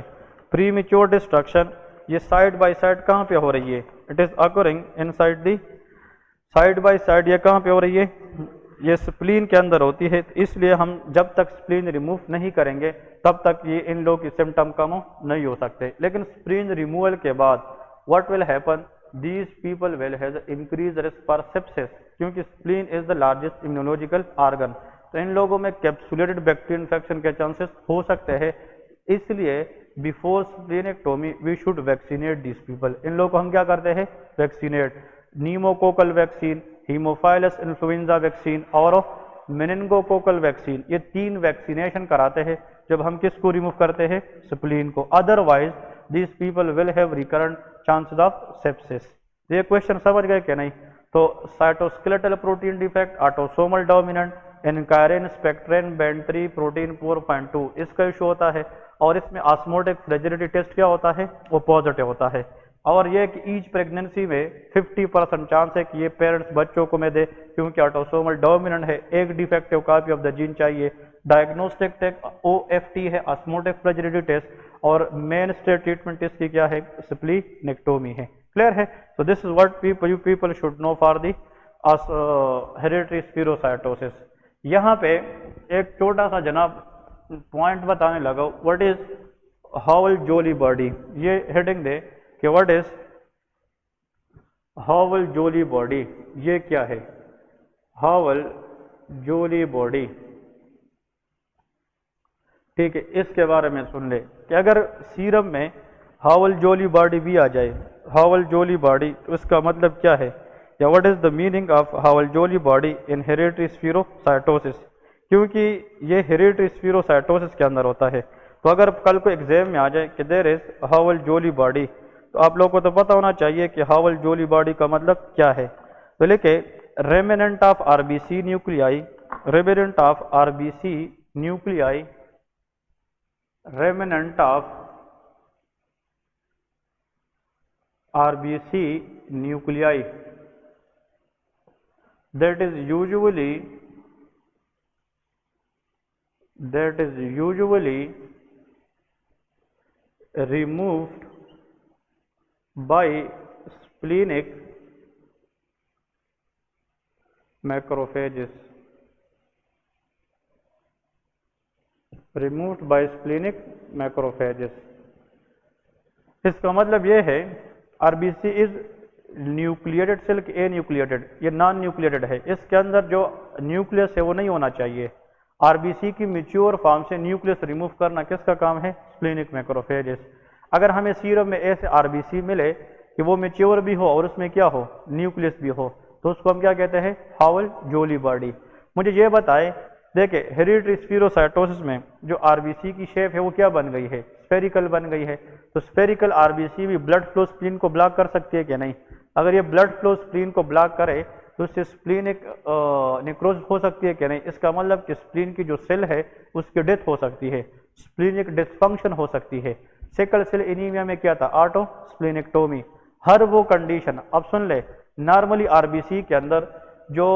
premature destruction ये side by side कहाँ पे हो रही है? It is occurring inside the, side by side ये कहाँ पे हो रही है? ये स्प्लीन के अंदर होती है। इसलिए हम जब तक स्प्लीन रिमूव नहीं करेंगे तब तक ये इन लोगों की सिम्टम कम नहीं हो सकते। लेकिन स्प्लीन रिमूवल के बाद what will happen? These people will have increase risk for sepsis, क्योंकि spleen is the largest immunological organ. तो इन लोगों में कैप्सुलेटेड बैक्टीरियल इन्फेक्शन के चांसेस हो सकते हैं। इसलिए before splenectomy we should vaccinate this people. इन लोगों को हम क्या करते हैं? Vaccinate. Pneumococcal vaccine, haemophilus influenza vaccine और मेनिनगोकोकल वैक्सीन, ये 3 वैक्सीनेशन कराते हैं जब हम किसको रिमूव करते हैं? स्प्लीन को। Otherwise this people will have recurrent chances of sepsis. ये क्वेश्चन समझ गए कि नहीं? तो cytoskeletal protein defect, autosomal dominant, ankyrin, spectrin, band three, protein 4.2 इसका इशू होता है। और इसमें ऑस्मोटिक फ्रेजिलिटी टेस्ट क्या होता है, वो पॉजिटिव होता है। और ये कि ईच प्रेगनेंसी में 50% चांस है कि ये पेरेंट्स बच्चों को में दे, क्योंकि ऑटोसोमल डोमिनेंट है, एक defective copy of the gene चाहिए। डायग्नोस्टिक टेस्ट OFT है, ऑस्मोटिक फ्रेजिलिटी टेस्ट, और मेन स्टेट ट्रीटमेंट इसकी क्या है, स्प्लीनेक्टोमी है। क्लियर है? So this is what you people should know for the hereditary spherocytosis. यहाँ पे एक छोटा सा जनाब पॉइंट बताने लगा, what is Howell Jolly body. ये हेडिंग दे कि what is Howell Jolly body, ये क्या है हावल जोली बॉडी। ठीक है, इसके बारे में सुन ले कि अगर सीरम में हावल जोली बॉडी भी आ जाए, हावल जोली बॉडी, तो इसका मतलब क्या है, या what is the meaning of Howell Jolly body in hereditary spherocytosis, क्योंकि ये हेरिडिटरी स्पीरोसाइटोसिस के अंदर होता है। तो अगर कल को एग्जाम में आ जाए कि there is Howell Jolly body, तो आप लोगों को तो पता होना चाहिए कि हावल जोली बॉडी का मतलब क्या है। तो लिखे remnant of RBC nuclei, remnant of RBC nuclei, remnant of RBC nuclei that is usually removed by splenic macrophages, removed by splenic macrophages। इसका मतलब ये है RBC इज न्यूक्लिएटेड सेल के ए न्यूक्लिएटेड, ये नॉन न्यूक्लिएटेड है, इसके अंदर जो न्यूक्लियस है वो नहीं होना चाहिए। RBC की मैच्योर फॉर्म से न्यूक्लियस रिमूव करना किसका काम है, स्प्लेनिक मैक्रोफेजेस। अगर हमें सीरम में ऐसे RBC मिले कि वो मैच्योर भी हो और उसमें क्या हो, न्यूक्लियस भी हो, तो उसको हम क्या कहते हैं, हावल जोली बॉडी। मुझे ये बताए, देखिए हेरिडिटरी स्पीरोसाइटोसिस में जो RBC की शेप है वो क्या बन गई है, स्फेरिकल बन गई है। तो स्फेरिकल RBC भी ब्लड फ्लो स्प्लीन को ब्लॉक कर सकती है कि नहीं? अगर ये ब्लड फ्लो स्प्लीन को ब्लॉक करे तो उससे स्प्लीनिक नेक्रोज हो सकती है कि नहीं? इसका मतलब कि स्प्लीन की जो सेल है उसकी डेथ हो सकती है, स्प्लीनिक डिसफंक्शन हो सकती है। सिकल सेल एनीमिया में क्या था, ऑटो स्प्लीनेक्टोमी। हर वो कंडीशन, अब सुन ले, नॉर्मली RBC के अंदर जो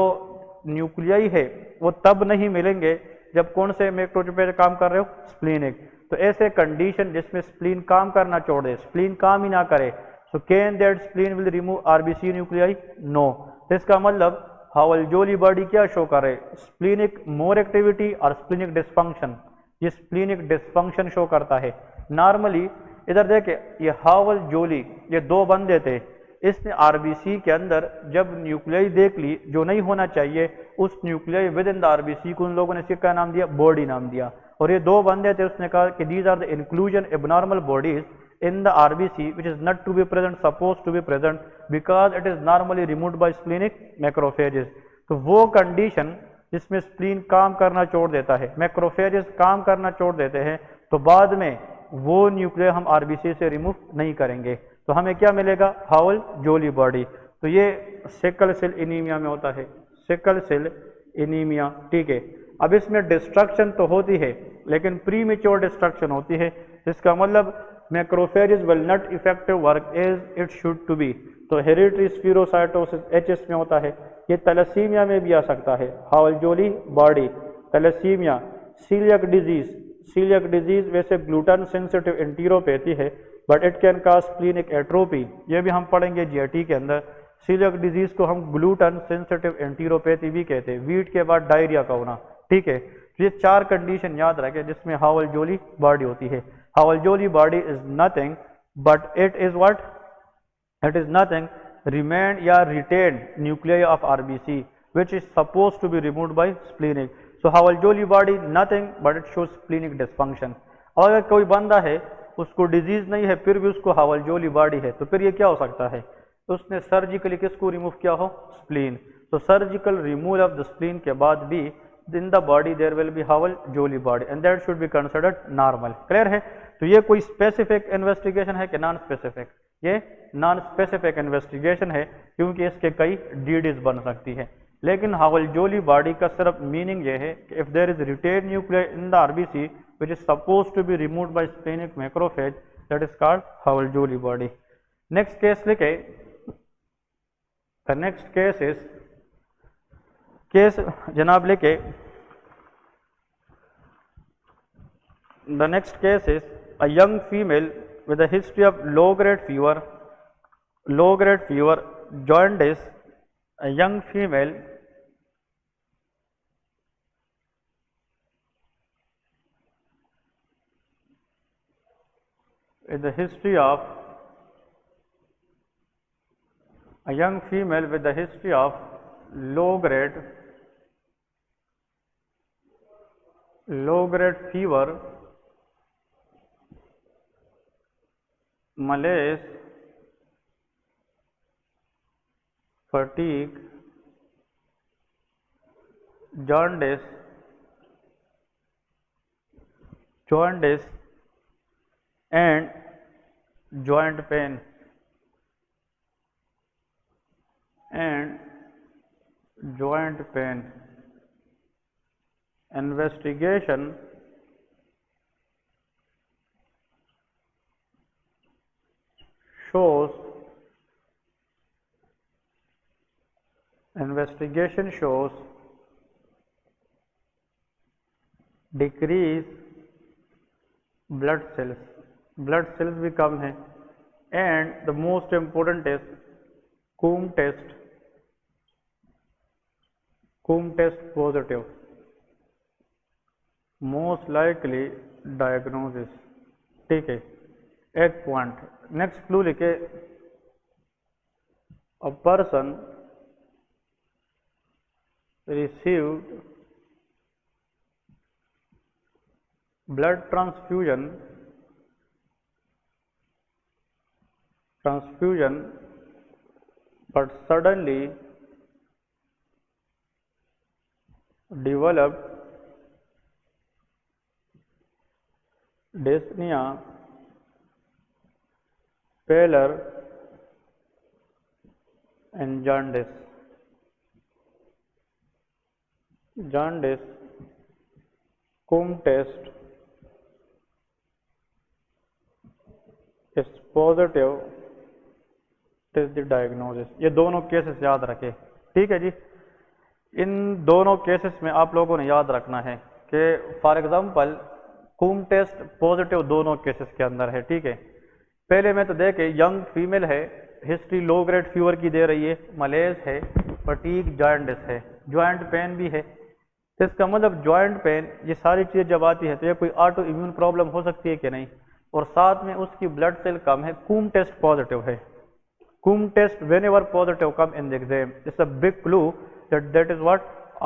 न्यूक्लियाई है वो तब नहीं मिलेंगे जब कौन से मैक्रोज पे काम कर रहे हो, स्प्लीनिक। तो ऐसे कंडीशन जिसमें स्प्लीन काम करना छोड़ दे, स्प्लीन काम ही ना करे, so can that spleen will remove RBC nuclei, no. तो इसका मतलब हावल जोली बॉडी क्या शो करे, स्प्लीनिक मोर एक्टिविटी और स्प्लीनिक डिसफंक्शन। ये स्प्लीनिक डिसफंक्शन शो करता है नॉर्मली। इधर देखे ये हावल जोली, ये दो बंदे थे, इसने RBC के अंदर जब न्यूक्लियाई देख ली जो नहीं होना चाहिए, उस nuclei with in the RBC को उन लोगों ने इसका नाम दिया, बॉडी नाम दिया। और ये दो बंदे थे, उसने कहा कि these are the inclusion abnormal bodies in the RBC which is not to be present, supposed to be present because it is normally removed by splenic macrophages। तो वो कंडीशन जिसमें स्प्लीन काम करना छोड़ देता है, मैक्रोफेजेस काम करना छोड़ देते हैं, तो बाद में वो न्यूक्लियर हम RBC से रिमूव नहीं करेंगे, तो हमें क्या मिलेगा, हावल जोली बॉडी। तो ये सिकल सेल एनीमिया में होता है, सिकल सेल एनीमिया। ठीक है, अब इसमें डिस्ट्रक्शन तो होती है लेकिन प्रीमेच्योर डिस्ट्रक्शन होती है, इसका मतलब macrophages will not effective work as it should to be. तो हेरिडिटरी स्पीरोसाइटोसिस HS में होता है, ये तैलेसीमिया में भी आ सकता है, Howell Jolly body, thalassaemia. Coeliac disease, coeliac disease वैसे ग्लूटेन सेंसिटिव एंटीरोपैथी है but it can cause splenic atrophy, ये भी हम पढ़ेंगे GIT के अंदर। सीलियक डिजीज को हम ग्लूटेन सेंसिटिव एंटीरोपैथी भी कहते हैं, वीट के बाद डायरिया का होना। ठीक है, तो ये चार कंडीशन याद रखें जिसमें हावल जोली बॉडी होती है। Howell Jolly body is nothing but it is what, it is nothing remain या retain nuclei of RBC which is supposed to be removed by splenic। so Howell Jolly body nothing but it shows splenic dysfunction। और अगर कोई बंदा है उसको disease नहीं है फिर भी उसको हावल जोली बॉडी है, तो फिर ये क्या हो सकता है, तो उसने सर्जिकली किसको रिमूव किया हो, स्प्लीन। तो surgical removal of the spleen के बाद भी in the body there will be Howell Jolly body and that should be considered normal. Clear है? तो ये कोई स्पेसिफिक इन्वेस्टिगेशन है कि नॉन स्पेसिफिक, ये नॉन स्पेसिफिक इन्वेस्टिगेशन है क्योंकि इसके कई DDs बन सकती है। लेकिन हावल-जोली बॉडी का सिर्फ मीनिंग ये है कि if there is retain nuclear in the RBC which is suppose to be removed by splenic macrophage, that is called Howell Jolly body. Next case लिखे, the next case is case जनाब लिखे, the next case is a young female with a history of low grade fever, jaundice, a young female with the history of low grade fever, malaise, fatigue, jaundice and joint pain investigation shows decrease blood cells भी कम है, and the most important is Coombs test positive, most likely diagnosis। ठीक है, एक point. Next clue लिखे, a person received blood transfusion but suddenly developed dyspnea, pallor and jaundice, Coombs test is positive, it is the diagnosis। ये दोनों cases याद रखें, ठीक है जी। इन दोनों केसेस में आप लोगों ने याद रखना है कि for example Coombs test positive दोनों केसेस के अंदर है, ठीक है। पहले में तो देखे यंग फीमेल है, हिस्ट्री लो ग्रेड फीवर की दे रही है, मलेज है, फटीग, जॉइंटिस है, जॉइंट पेन भी है। तो इसका मतलब जॉइंट पेन, ये सारी चीज़ जब आती है तो ये कोई ऑटो इम्यून प्रॉब्लम हो सकती है कि नहीं, और साथ में उसकी ब्लड सेल कम है, Coombs टेस्ट पॉजिटिव है। Coombs test whenever positive come in the exam, it's a big clue that is what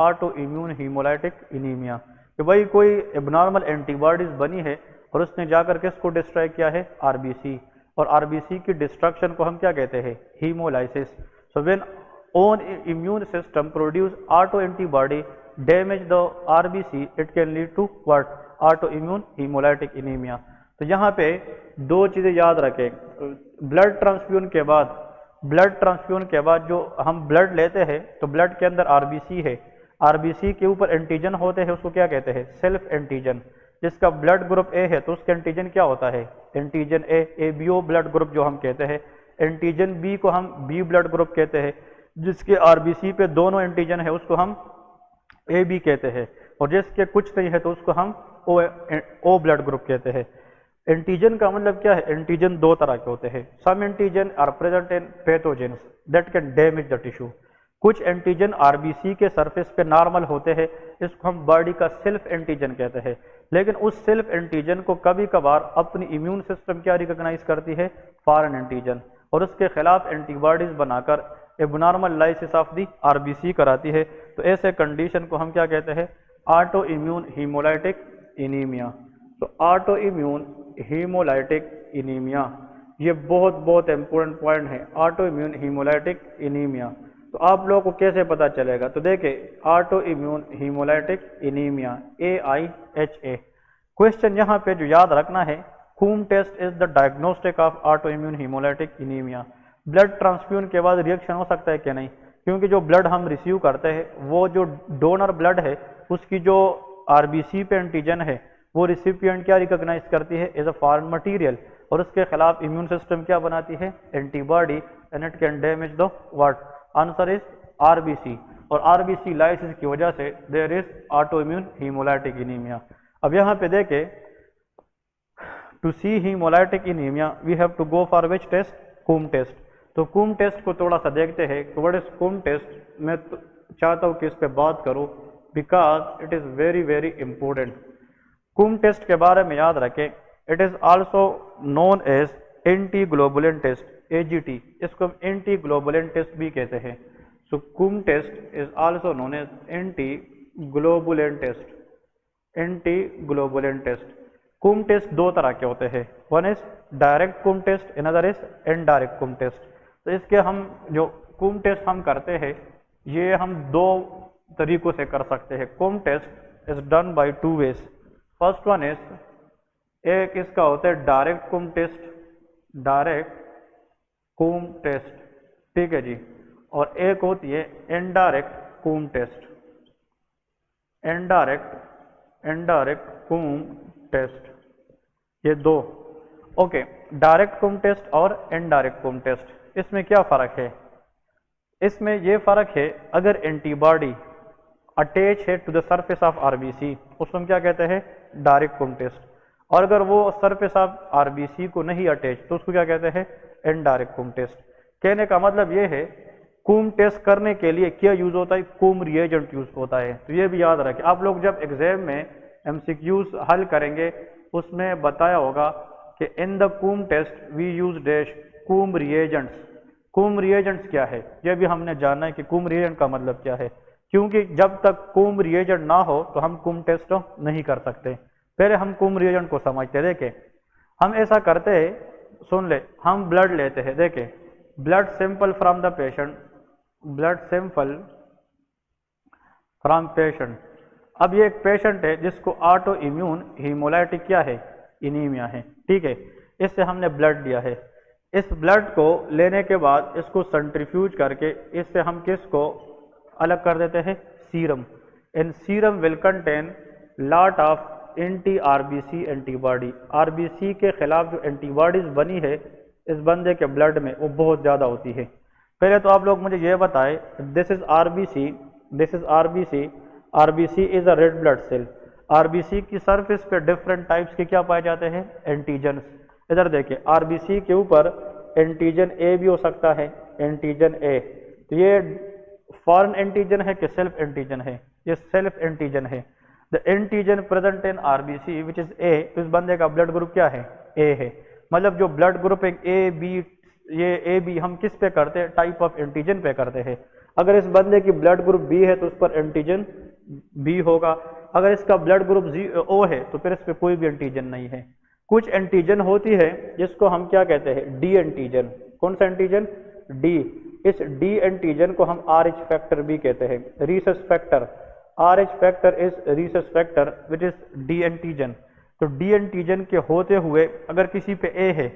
autoimmune hemolytic anemia, कि भाई कोई एबनॉर्मल एंटीबॉडीज बनी है और उसने जाकर किसको डिस्ट्रॉय किया है, आरबीसी, और आरबीसी की डिस्ट्रक्शन को हम क्या कहते हैं, haemolysis. So when own immune system produce auto antibody damage the RBC, it can lead to what, autoimmune hemolytic anemia। तो यहाँ पे दो चीजें याद रखें, ब्लड ट्रांसफ्यूजन के बाद जो हम ब्लड लेते हैं तो ब्लड के अंदर आरबीसी है, आरबीसी के ऊपर एंटीजन होते हैं, उसको क्या कहते हैं, सेल्फ एंटीजन। जिसका ब्लड ग्रुप ए है तो उसका एंटीजन क्या होता है, एंटीजन ए, एबीओ ब्लड ग्रुप जो हम कहते हैं। एंटीजन बी को हम बी ब्लड ग्रुप कहते हैं, जिसके आरबीसी पे दोनों एंटीजन है उसको हम ए बी कहते हैं, और जिसके कुछ नहीं है तो उसको हम ओ ब्लड ग्रुप कहते हैं। एंटीजन का मतलब क्या है, एंटीजन दो तरह के होते हैं, some antigen are present in pathogens that can damage the tissue. कुछ एंटीजन आरबीसी के सरफेस पे नॉर्मल होते हैं, इसको हम बॉडी का सेल्फ एंटीजन कहते हैं, लेकिन उस सेल्फ एंटीजन को कभी कभार अपनी इम्यून सिस्टम क्या रिकॉग्नाइज करती है, फॉरेन एंटीजन, और उसके खिलाफ एंटीबॉडीज बनाकर abnormal lysis of the RBC कराती है। तो ऐसे कंडीशन को हम क्या कहते हैं, ऑटो इम्यून हीमोलाइटिक एनीमिया। तो ऑटो इम्यून हीमोलाइटिक एनीमिया ये बहुत इंपॉर्टेंट पॉइंट है, ऑटो इम्यून हीमोलाइटिक एनीमिया। तो आप लोगों को कैसे पता चलेगा, तो देखिए auto immune haemolytic anaemia AIHA। Question यहाँ पे जो याद रखना है, Coombs test is the diagnostic of auto immune haemolytic anaemia. Blood transfusion के बाद रिएक्शन हो सकता है कि नहीं, क्योंकि जो ब्लड हम रिसीव करते हैं वो जो डोनर ब्लड है उसकी जो आरबीसी पे एंटीजन है वो रिसिपिएंट क्या रिकॉग्नाइज करती है एज अ फॉरेन मटेरियल, और उसके खिलाफ इम्यून सिस्टम क्या बनाती है, antibody, and it can damage the what, answer is RBC. और आरबीसी लाइसिस की वजह से there is auto immune haemolytic anaemia. अब यहाँ पे देखें, to see haemolytic anaemia we have to go for which test, Coombs test. तो Coombs test को थोड़ा सा देखते हैं कि व्हाट इज कूम टेस्ट। मैं चाहता हूँ कि इस पे बात करूँ because it is very very important. Coombs test के बारे में याद रखें, it is also known as anti globulin test, AGT, इसको हम एंटी ग्लोबुलिन टेस्ट भी कहते हैं। So Coombs test is also known as anti globulin test, anti globulin test. Coombs test दो तरह के होते हैं, one is direct Coombs test, another is indirect Coombs test. तो इसके हम जो कूम टेस्ट हम करते हैं ये हम दो तरीकों से कर सकते हैं। Coombs test is done by two ways. First one is, एक इसका होता है direct Coombs test, direct Coombs test, ठीक है जी, और एक होती है indirect Coombs test, indirect Coombs test, ये दो। ओके, डायरेक्ट कूम टेस्ट और इनडायरेक्ट कूम टेस्ट, इसमें क्या फर्क है? इसमें ये फर्क है, अगर एंटीबॉडी अटैच है to the surface of RBC उसको हम क्या कहते हैं, डायरेक्ट कूम टेस्ट, और अगर वो सरफेस ऑफ आरबीसी को नहीं अटैच तो उसको क्या कहते हैं, इनडायरेक्ट कूम टेस्ट। कहने का मतलब ये है, कूम टेस्ट करने के लिए क्या यूज होता है, कूम रिएजेंट यूज होता है। तो ये भी याद रखें, आप लोग जब एग्जाम में MCQs हल करेंगे उसमें बताया होगा कि in the Coombs test we use dash Coombs reagents. Coombs reagents क्या है यह भी हमने जानना है कि कूम रिएजेंट का मतलब क्या है, क्योंकि जब तक कूम रिएजेंट ना हो तो हम कूम टेस्ट नहीं कर सकते। पहले हम कूम रिएजेंट को समझते, देखें हम ऐसा करते हैं, सुन ले, हम ब्लड लेते हैं, देखें blood sample from the patient, blood sample from patient. अब ये एक पेशेंट है जिसको ऑटो इम्यून हीमोलाइटिक क्या है, एनीमिया है, ठीक है, इससे हमने ब्लड लिया है। इस ब्लड को लेने के बाद इसको सेंट्रीफ्यूज करके इससे हम किसको अलग कर देते हैं, serum. And serum will contain lot of anti RBC antibody. RBC के खिलाफ जो एंटीबॉडीज बनी है इस बंदे के ब्लड में वो बहुत ज़्यादा होती है। पहले तो आप लोग मुझे ये बताएं, this is RBC, this is RBC, RBC is a red blood cell. RBC की सरफेस पे डिफरेंट टाइप्स के क्या पाए जाते हैं, एंटीजन्स। इधर देखिए, आरबीसी के ऊपर एंटीजन ए भी हो सकता है, एंटीजन ए। तो ये फॉरेन एंटीजन है कि सेल्फ एंटीजन है, ये सेल्फ एंटीजन है। The antigen present in RBC which is a, इस बंदे का ब्लड ग्रुप क्या है, ए है। मतलब जो ब्लड ग्रुप है ए बी, ये ए बी हम किस पे करते हैं, टाइप ऑफ एंटीजन पे करते हैं। अगर इस बंदे की ब्लड ग्रुप बी है तो उस पर एंटीजन बी होगा, अगर इसका ब्लड ग्रुप ओ है तो फिर इस पर कोई भी एंटीजन नहीं है। कुछ एंटीजन होती है जिसको हम क्या कहते हैं, डी एंटीजन। कौन सा एंटीजन, डी। इस डी एंटीजन को हम RH फैक्टर भी कहते हैं, Rhesus factor. RH factor is Rhesus factor which is D antigen. तो डी एंटीजन के होते हुए अगर किसी पे ए है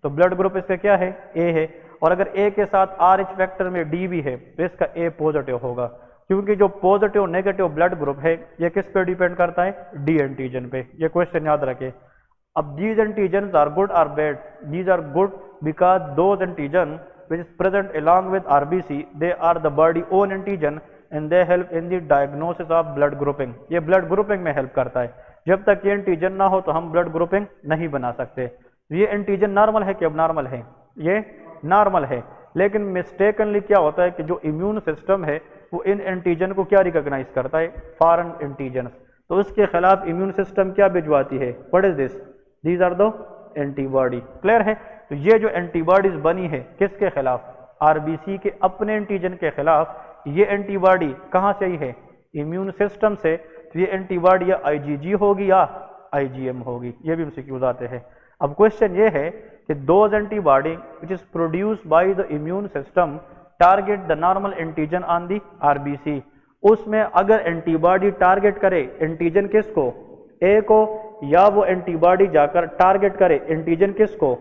तो ब्लड ग्रुप इसका क्या है, ए है, और अगर ए के साथ RH फैक्टर में डी भी है तो इसका ए पॉजिटिव होगा, क्योंकि जो पॉजिटिव नेगेटिव ब्लड ग्रुप है ये किस पे डिपेंड करता है, डी एंटीजन पे। ये क्वेश्चन याद रखें। अब these antigens are good or bad? These are good because those antigen which is present along with RBC, they are the body own antigen and they help in the diagnosis of blood grouping. ये blood grouping में help करता है। जब तक ये antigen ना हो तो हम ब्लड ग्रुपिंग नहीं बना सकते। ये एंटीजन नॉर्मल है कि अबनॉर्मल है, ये नॉर्मल है, लेकिन मिस्टेकनली क्या होता है कि जो इम्यून सिस्टम है वो इन एंटीजन को क्या रिकॉग्नाइज करता है, फॉरेन एंटीजन। तो उसके खिलाफ इम्यून सिस्टम क्या भिजवाती है, what is this, these are the antibody. Clear है? तो ये जो एंटीबॉडीज बनी है किसके खिलाफ, आरबीसी के अपने एंटीजन के खिलाफ। ये एंटीबॉडी कहाँ से आई है, इम्यून सिस्टम से। तो ये एंटीबॉडी या IgG होगी या IgM होगी, ये भी हमसे क्यों आते हैं। अब क्वेश्चन ये है कि those antibody which is produced by the immune system target the normal antigen on the RBC. उसमें अगर एंटीबॉडी टारगेट करे एंटीजन किसको, ए को, या वो एंटीबॉडी जाकर टारगेट करे एंटीजन किसको,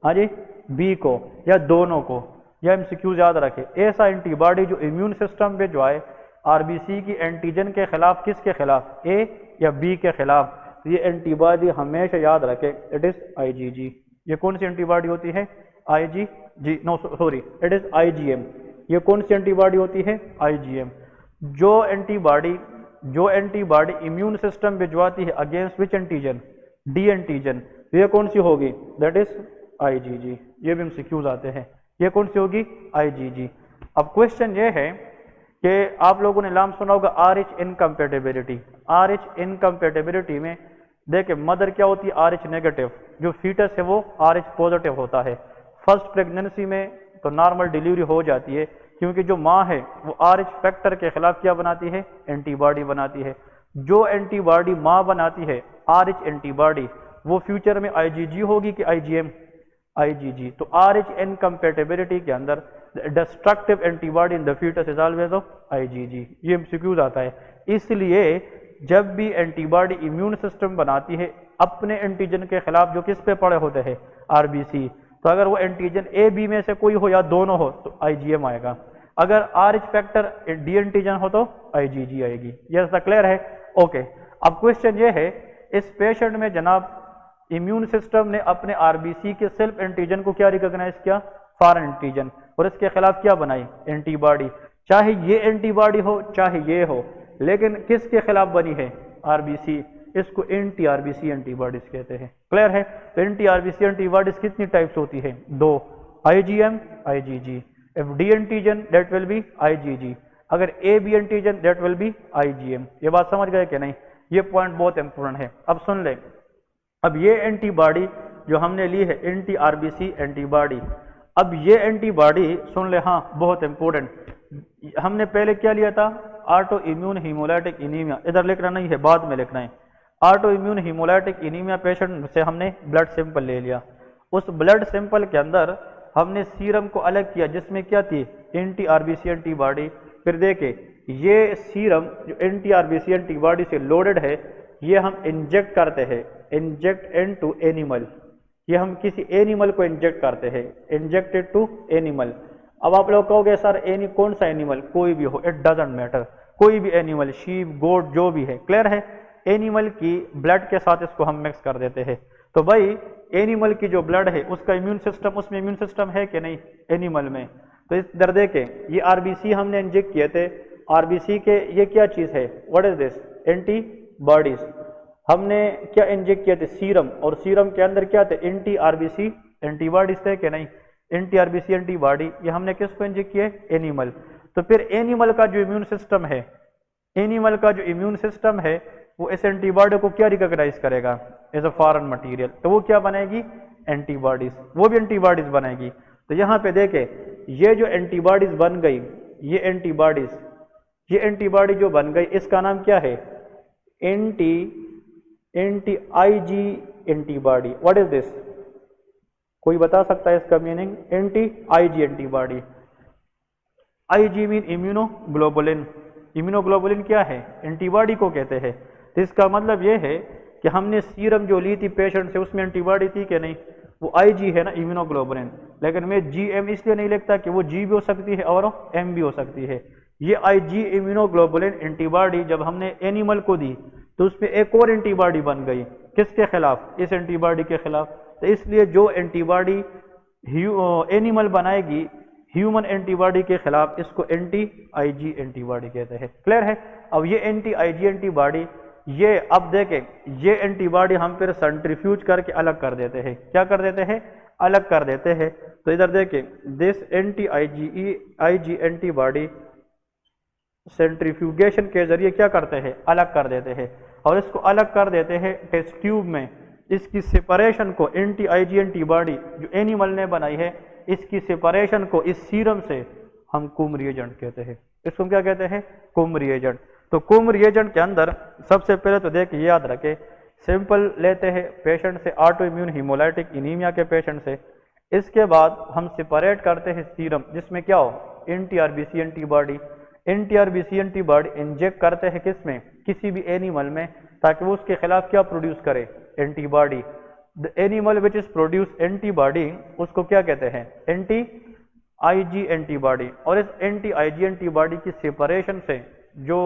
हाँ जी, बी को, या दोनों को। यह एमसीक्यूज याद रखें। ऐसा एंटीबॉडी जो इम्यून सिस्टम पे जो आए आरबीसी की एंटीजन के खिलाफ, किसके खिलाफ, ए या बी के खिलाफ, तो ये एंटीबॉडी हमेशा याद रखें इट इज आईजीजी। ये कौन सी एंटीबॉडी होती है, IgG, no sorry it is IgM. ये कौन सी एंटीबॉडी होती है, आईजीएम। जो एंटीबॉडी इम्यून सिस्टम पे जो आती है against which antigen, D antigen, तो ये कौन सी होगी, दैट इज आईजीजी। ये भी एमसीक्यूज आते हैं, ये कौन सी होगी, आईजीजी। अब क्वेश्चन ये है कि आप लोगों ने नाम सुना होगा RH इनकम्पेटेबिलिटी। RH इनकम्पेटेबिलिटी में देखिए मदर क्या होती है, RH नेगेटिव, जो फीटस है वो RH पॉजिटिव होता है। फर्स्ट प्रेगनेंसी में तो नॉर्मल डिलीवरी हो जाती है, क्योंकि जो माँ है वो RH फैक्टर के खिलाफ क्या बनाती है, एंटीबॉडी बनाती है। जो एंटीबॉडी माँ बनाती है RH एंटीबॉडी, वो फ्यूचर में IgG होगी कि IgM, IgG। तो RH इनकम्पेटेबिलिटी के अंदर destructive antibody in the foetus is always of IgG। ये एमसीक्यूज आता है। इसलिए जब भी एंटीबॉडी इम्यून सिस्टम बनाती है अपने एंटीजन के खिलाफ जो किस पे पड़े होते हैं, आरबीसी, तो अगर वो एंटीजन ए बी में से कोई हो या दोनों हो तो IgM आएगा। अगर RH फैक्टर डी एंटीजन हो तो IgG आएगी। यह क्लियर है, ओके। अब क्वेश्चन ये है, इस पेशेंट में जनाब इम्यून सिस्टम ने अपने आरबीसी के सेल्फ एंटीजन को क्या रिकॉग्नाइज किया, फॉरेन एंटीजन, और इसके खिलाफ क्या बनाई, एंटीबॉडी। चाहे ये एंटीबॉडी हो चाहे ये हो, लेकिन किसके खिलाफ बनी है, आरबीसी। इसको एंटी आरबीसी एंटीबॉडीज कहते हैं। क्लियर है। तो एंटी आरबीसी एंटीबॉडीज कितनी टाइप्स होती है, दो, IgM, IgG। If D antigen that will be IgG, अगर A B antigen that will be IgM। ये बात समझ गए कि नहीं, ये पॉइंट बहुत इंपॉर्टेंट है। अब सुन ले, अब ये एंटीबॉडी जो हमने ली है एंटी आरबीसी एंटीबॉडी, अब ये एंटीबॉडी सुन ले, हाँ बहुत इंपॉर्टेंट, हमने पहले क्या लिया था, ऑटो इम्यून हीमोलाइटिक एनीमिया, इधर लिखना नहीं है बाद में लिखना है। Auto immune haemolytic anaemia patient से हमने ब्लड सैंपल ले लिया, उस ब्लड सैंपल के अंदर हमने सीरम को अलग किया जिसमें क्या थी, एंटी आरबीसी एंटीबॉडी। फिर देखे ये सीरम जो एंटी आरबीसी एंटीबॉडी से लोडेड है, ये हम इंजेक्ट करते हैं, इंजेक्ट इनटू एनिमल, ये हम किसी एनिमल को इंजेक्ट करते हैं, इंजेक्टेड टू एनिमल। अब आप लोग कहोगे सर कौन सा एनिमल, कोई भी हो, इट डजंट मैटर, कोई भी एनिमल, शीप, गोट, जो भी है। क्लियर है। एनिमल की ब्लड के साथ इसको हम मिक्स कर देते हैं। तो भाई एनिमल की जो ब्लड है उसका इम्यून सिस्टम, उसमें इम्यून सिस्टम है कि नहीं एनिमल में। तो इस दर देखें, ये आरबीसी हमने इंजेक्ट किए थे, आरबीसी के ये क्या चीज है, व्हाट इज दिस, एंटीबॉडीज। हमने क्या इंजेक्ट किए थे, सीरम, और सीरम के अंदर क्या थे, एंटी आरबीसी एंटीबॉडीज थे कि नहीं, एंटी आरबीसी एंटीबॉडी। ये हमने किसको इंजेक्ट किए, एनिमल। तो फिर एनिमल का जो इम्यून सिस्टम है, एनिमल का जो इम्यून सिस्टम है वो इस एंटीबॉडी को क्या रिकॉग्नाइज करेगा, एज अ फॉरेन मटेरियल, तो वो क्या बनेगी, एंटीबॉडीज, वो भी एंटीबॉडीज बनेगी। तो यहाँ पे देखे ये जो एंटीबॉडीज बन गई, ये एंटीबॉडीज, ये एंटीबॉडी जो बन गई इसका नाम क्या है, anti IG antibody. What is this, कोई बता सकता है इसका meaning, anti IG antibody. IG mean immunoglobulin, immunoglobulin क्या है, एंटीबॉडी को कहते हैं। तो इसका मतलब ये है कि हमने सीरम जो ली थी पेशेंट से उसमें एंटीबॉडी थी कि नहीं, वो आईजी है ना, इम्यूनोग्लोबुलिन। लेकिन मैं जीएम इसलिए नहीं लिखता कि वो जी भी हो सकती है और एम भी हो सकती है। ये आईजी इम्यूनोग्लोबुलिन एंटीबॉडी जब हमने एनिमल को दी तो उसमें एक और एंटीबॉडी बन गई, किसके खिलाफ, इस एंटीबॉडी के खिलाफ। तो इसलिए जो एंटीबॉडी एनिमल बनाएगी ह्यूमन एंटीबॉडी के खिलाफ, इसको एंटी आईजी एंटीबॉडी कहते हैं। क्लियर है। अब ये एंटी आईजी एंटीबॉडी, ये अब देखें, ये एंटीबॉडी हम फिर सेंट्रीफ्यूज करके अलग कर देते हैं, क्या कर देते हैं, अलग कर देते हैं। तो इधर देखें, this anti IG antibody centrifugation के जरिए क्या करते हैं, अलग कर देते हैं, और इसको अलग कर देते हैं टेस्ट ट्यूब में। इसकी सेपरेशन को एंटी आईजी एंटीबॉडी जो एनिमल ने बनाई है, इसकी सेपरेशन को इस सीरम से हम कुम रिएजेंट कहते हैं। इसको क्या कहते हैं, कुम रिएजेंट। तो कुम रिएजेंट के अंदर सबसे पहले तो देखिए याद रखें, सैंपल लेते हैं पेशेंट से, ऑटो इम्यून हीमोलाइटिक एनीमिया के पेशेंट से। इसके बाद हम सेपरेट करते हैं सीरम, जिसमें क्या हो, anti RBC antibody. Anti RBC antibody inject करते हैं किसमें, किसी भी एनिमल में, ताकि वो उसके खिलाफ क्या प्रोड्यूस करे, antibody. The animal which is produce antibody, उसको क्या कहते हैं, एंटी आईजी एंटीबॉडी, और इस एंटी आईजी एंटीबॉडी की सेपरेशन से जो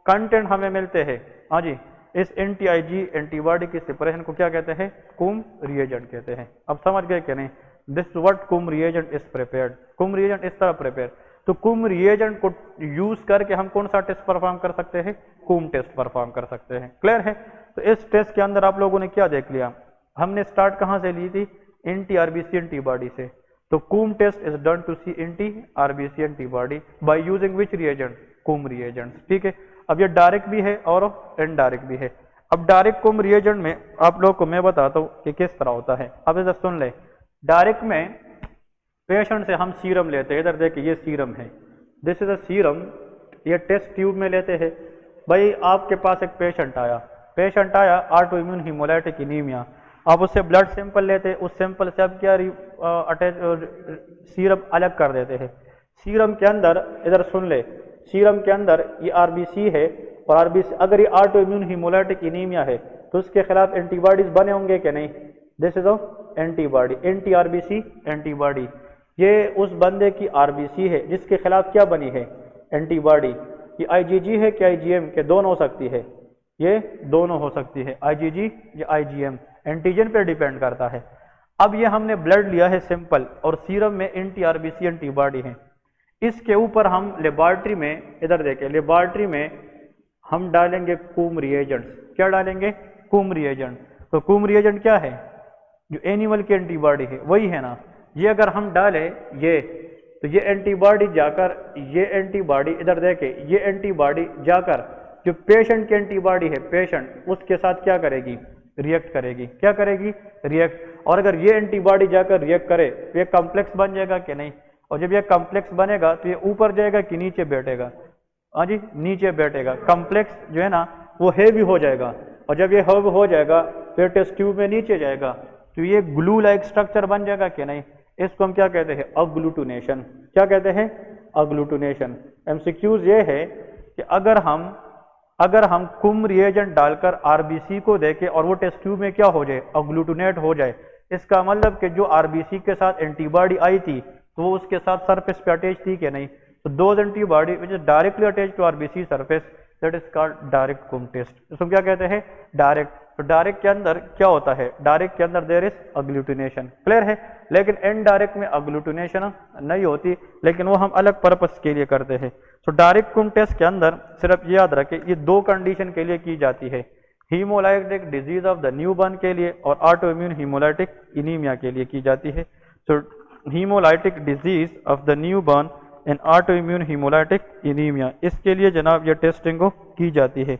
कंटेंट हमें मिलते हैं, हाँ जी, इस एंटी आईजी एंटीबॉडी की सेपरेशन को क्या कहते हैं? कुम रिएजेंट कहते हैं। अब समझ गए कि नहीं? दिस व्हाट कुम रिएजेंट इज प्रिपेयर्ड। कुम रिएजेंट इस तरह प्रिपेयर, तो कुम रिएजेंट को यूज करके हम कौन सा टेस्ट परफॉर्म कर सकते हैं? कुम टेस्ट परफॉर्म कर सकते हैं। क्लियर है? तो इस टेस्ट के अंदर आप लोगों ने क्या देख लिया, हमने स्टार्ट कहां से ली थी? एंटी आरबीसी एंटीबॉडी से। तो Coombs test is done to see anti RBC antibody by using which reagent? Coombs reagent. ठीक है, अब ये डायरेक्ट भी है और इनडायरेक्ट भी है। अब डायरेक्ट कुम रिएजेंट में आप लोग को मैं बताता हूं कि किस तरह होता है। अब इधर सुन ले, डायरेक्ट में पेशेंट से हम सीरम लेते हैं, इधर देखिए ये सीरम है, दिस इज अ सीरम, ये टेस्ट ट्यूब में लेते हैं। भाई आपके पास एक पेशेंट आया ऑटो इम्यून हीमोलाइटिक एनीमिया, आप उससे ब्लड सैंपल लेते हैं, उस सैंपल से आप क्या अटैच सीरम अलग कर देते हैं। सीरम के अंदर, इधर सुन ले, सीरम के अंदर ये आरबीसी है, और आरबीसी अगर ये ऑटो इम्यून हीमोलाइटिक एनीमिया है तो उसके खिलाफ एंटीबॉडीज बने होंगे कि नहीं? This is antibody, anti RBC antibody. ये उस बंदे की आरबीसी है जिसके खिलाफ क्या बनी है? एंटीबॉडी। ये आईजीजी है कि आईजीएम के? दोनों हो सकती है, ये दोनों हो सकती है, आईजीजी या आईजीएम, एंटीजन पे डिपेंड करता है। अब ये हमने ब्लड लिया है सिंपल, और सीरम में एंटी आरबीसी एंटीबॉडी है। इसके ऊपर हम लेबॉर्ट्री में, इधर देखें, लेबॉर्ट्री में हम डालेंगे कुम रिएजेंट्स। क्या डालेंगे? कुम रिएजेंट। तो कुम रिएजेंट क्या है? जो एनिमल की एंटीबॉडी है वही है ना। ये अगर हम डालें ये, तो ये एंटीबॉडी जाकर, ये एंटीबॉडी इधर देखें, ये एंटीबॉडी जाकर जो पेशेंट की एंटीबॉडी है, पेशेंट उसके साथ क्या करेगी? रिएक्ट करेगी। क्या करेगी? रिएक्ट। और अगर ये एंटीबॉडी जाकर रिएक्ट करे तो ये कॉम्प्लेक्स बन जाएगा कि नहीं? और जब ये कॉम्प्लेक्स बनेगा तो ये ऊपर जाएगा कि नीचे बैठेगा? हाँ जी, नीचे बैठेगा। कॉम्प्लेक्स जो है ना वो हेवी हो जाएगा, और जब ये हेवी हो जाएगा फिर टेस्ट ट्यूब में नीचे जाएगा, तो ये ग्लू लाइक स्ट्रक्चर बन जाएगा कि नहीं? इसको हम क्या कहते हैं? अग्लूटिनेशन। क्या कहते हैं? अग्लूटिनेशन। एमसीक्यूज ये है कि अगर हम कुम रिएजेंट डालकर आरबीसी को देखें और वो टेस्ट ट्यूब में क्या हो जाए? अग्लूटिनेट हो जाए, इसका मतलब कि जो आरबीसी के साथ एंटीबॉडी आई थी तो वो उसके साथ सरफेस पे अटैच थी कि नहीं? तो those antibody which is directly attach to RBC surface, that is called direct Coombs test. इसको क्या कहते हैं? डायरेक्ट। तो डायरेक्ट के अंदर क्या होता है? डायरेक्ट के अंदर देयर इज अग्लूटिनेशन। क्लियर है? लेकिन इनडायरेक्ट में अग्लूटिनेशन नहीं होती, लेकिन वो हम अलग पर्पस के लिए करते हैं। तो डायरेक्ट कुम टेस्ट के अंदर सिर्फ ये याद रखें, ये दो कंडीशन के लिए की जाती है, haemolytic disease of the newborn के लिए और ऑटो इम्यून हीमोलाइटिक एनीमिया के लिए की जाती है। तो haemolytic disease of the newborn and auto immune haemolytic anaemia, इसके लिए जनाब ये टेस्टिंग को की जाती है।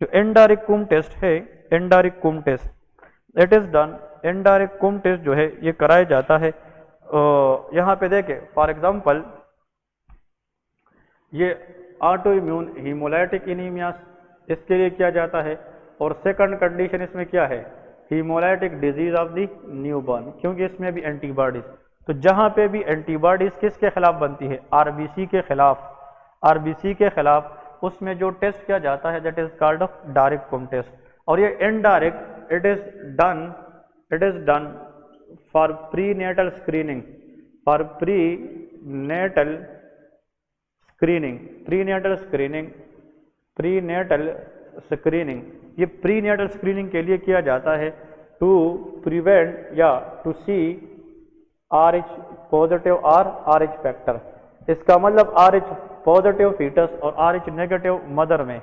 जो इनडायरेक्ट कुम टेस्ट है, indirect Coombs test it is done, indirect Coombs test जो है ये कराया जाता है। यहाँ पे देखें, फॉर एग्जांपल ये ऑटो इम्यून हीमोलाइटिक एनीमिया, इसके लिए किया जाता है। और सेकंड कंडीशन इसमें क्या है? Haemolytic disease of the newborn, क्योंकि इसमें भी एंटीबॉडीज, तो जहां पे भी एंटीबॉडीज किसके खिलाफ बनती है? आरबीसी के खिलाफ, आरबीसी के खिलाफ, उसमें जो टेस्ट किया जाता है that is called direct Coombs test. और ये indirect it is done for prenatal screening, for prenatal screening, prenatal screening, prenatal screening. ये प्रीनेटल स्क्रीनिंग के लिए किया जाता है टू प्रिवेंट या टू सी RH पॉजिटिव और RH फैक्टर। इसका मतलब RH पॉजिटिव फीटस और RH नेगेटिव मदर में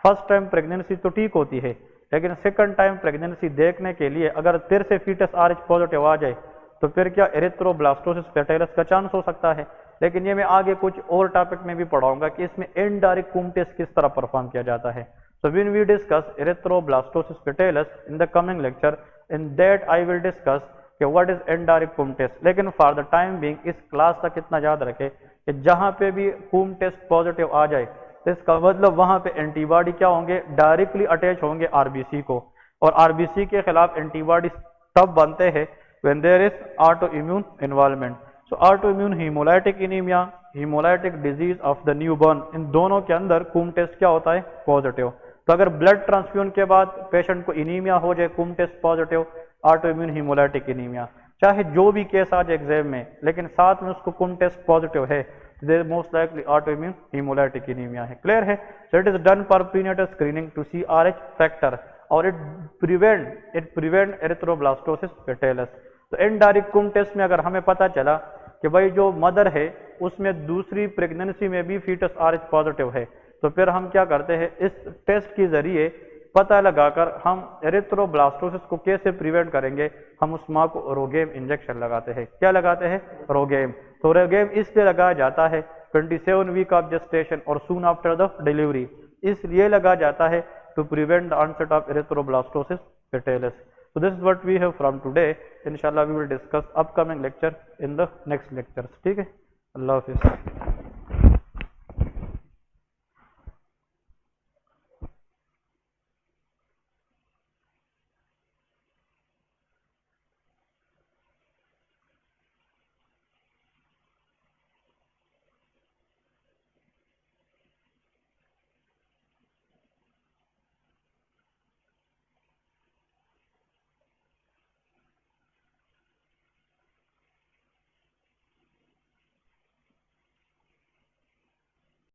फर्स्ट टाइम प्रेगनेंसी तो ठीक होती है, लेकिन सेकंड टाइम प्रेगनेंसी देखने के लिए अगर फिर से फीटस RH पॉजिटिव आ जाए तो फिर क्या एरिथ्रोब्लास्टोसिस फेटाइलस का चांस हो सकता है। लेकिन ये मैं आगे कुछ और टॉपिक में भी पढ़ाऊंगा कि इसमें इनडायरेक्ट कुम टेस्ट किस तरह परफॉर्म किया जाता है। So when we discuss erythroblastosis fetalis in the coming lecture, in that I will discuss कि what is indirect Coombs test. लेकिन फॉर द टाइम बीइंग इस क्लास तक इतना याद रखें कि जहां पे भी कुम टेस्ट पॉजिटिव आ जाए तो इसका मतलब वहां पे एंटीबॉडी क्या होंगे? डायरेक्टली अटैच होंगे आरबीसी को, और आरबीसी के खिलाफ एंटीबॉडी तब बनते हैं when there is auto immune involvement. So auto immune haemolytic anaemia, haemolytic disease of the newborn, इन दोनों के अंदर कुम टेस्ट क्या होता है? पॉजिटिव। तो अगर ब्लड ट्रांसफ्यूजन के बाद पेशेंट को एनीमिया हो जाए, Coombs test positive, auto immune haemolytic anaemia, चाहे जो भी केस आ जाए एग्जाम में, लेकिन साथ में उसको कौन टेस्ट पॉजिटिव है, there most likely autoimmune haemolytic anaemia है। क्लियर है? So it is done for prenatal screening to see RH factor और इट प्रिवेंट एरिथ्रोब्लास्टोसिस फेटालिस। तो इनडायरेक्ट कुम टेस्ट में अगर हमें पता चला कि भाई जो मदर है उसमें दूसरी प्रेगनेंसी में भी फीटस RH पॉजिटिव है, तो फिर हम क्या करते हैं, इस टेस्ट के जरिए पता लगाकर हम एरिथ्रोब्लास्टोसिस को कैसे प्रिवेंट करेंगे, हम उस माँ को रोगेम इंजेक्शन लगाते हैं। क्या लगाते हैं? रोगेम। तो रोगेम इसलिए लगाया जाता है 27 वीक ऑफ जेस्टेशन और सून आफ्टर द डिलीवरी, इसलिए लगाया जाता है to prevent the onset of erythroblastosis fetalis. So this is what we have from today. Inshallah we will discuss upcoming lecture in the next lectures. ठीक है, अल्लाह हाफिज़।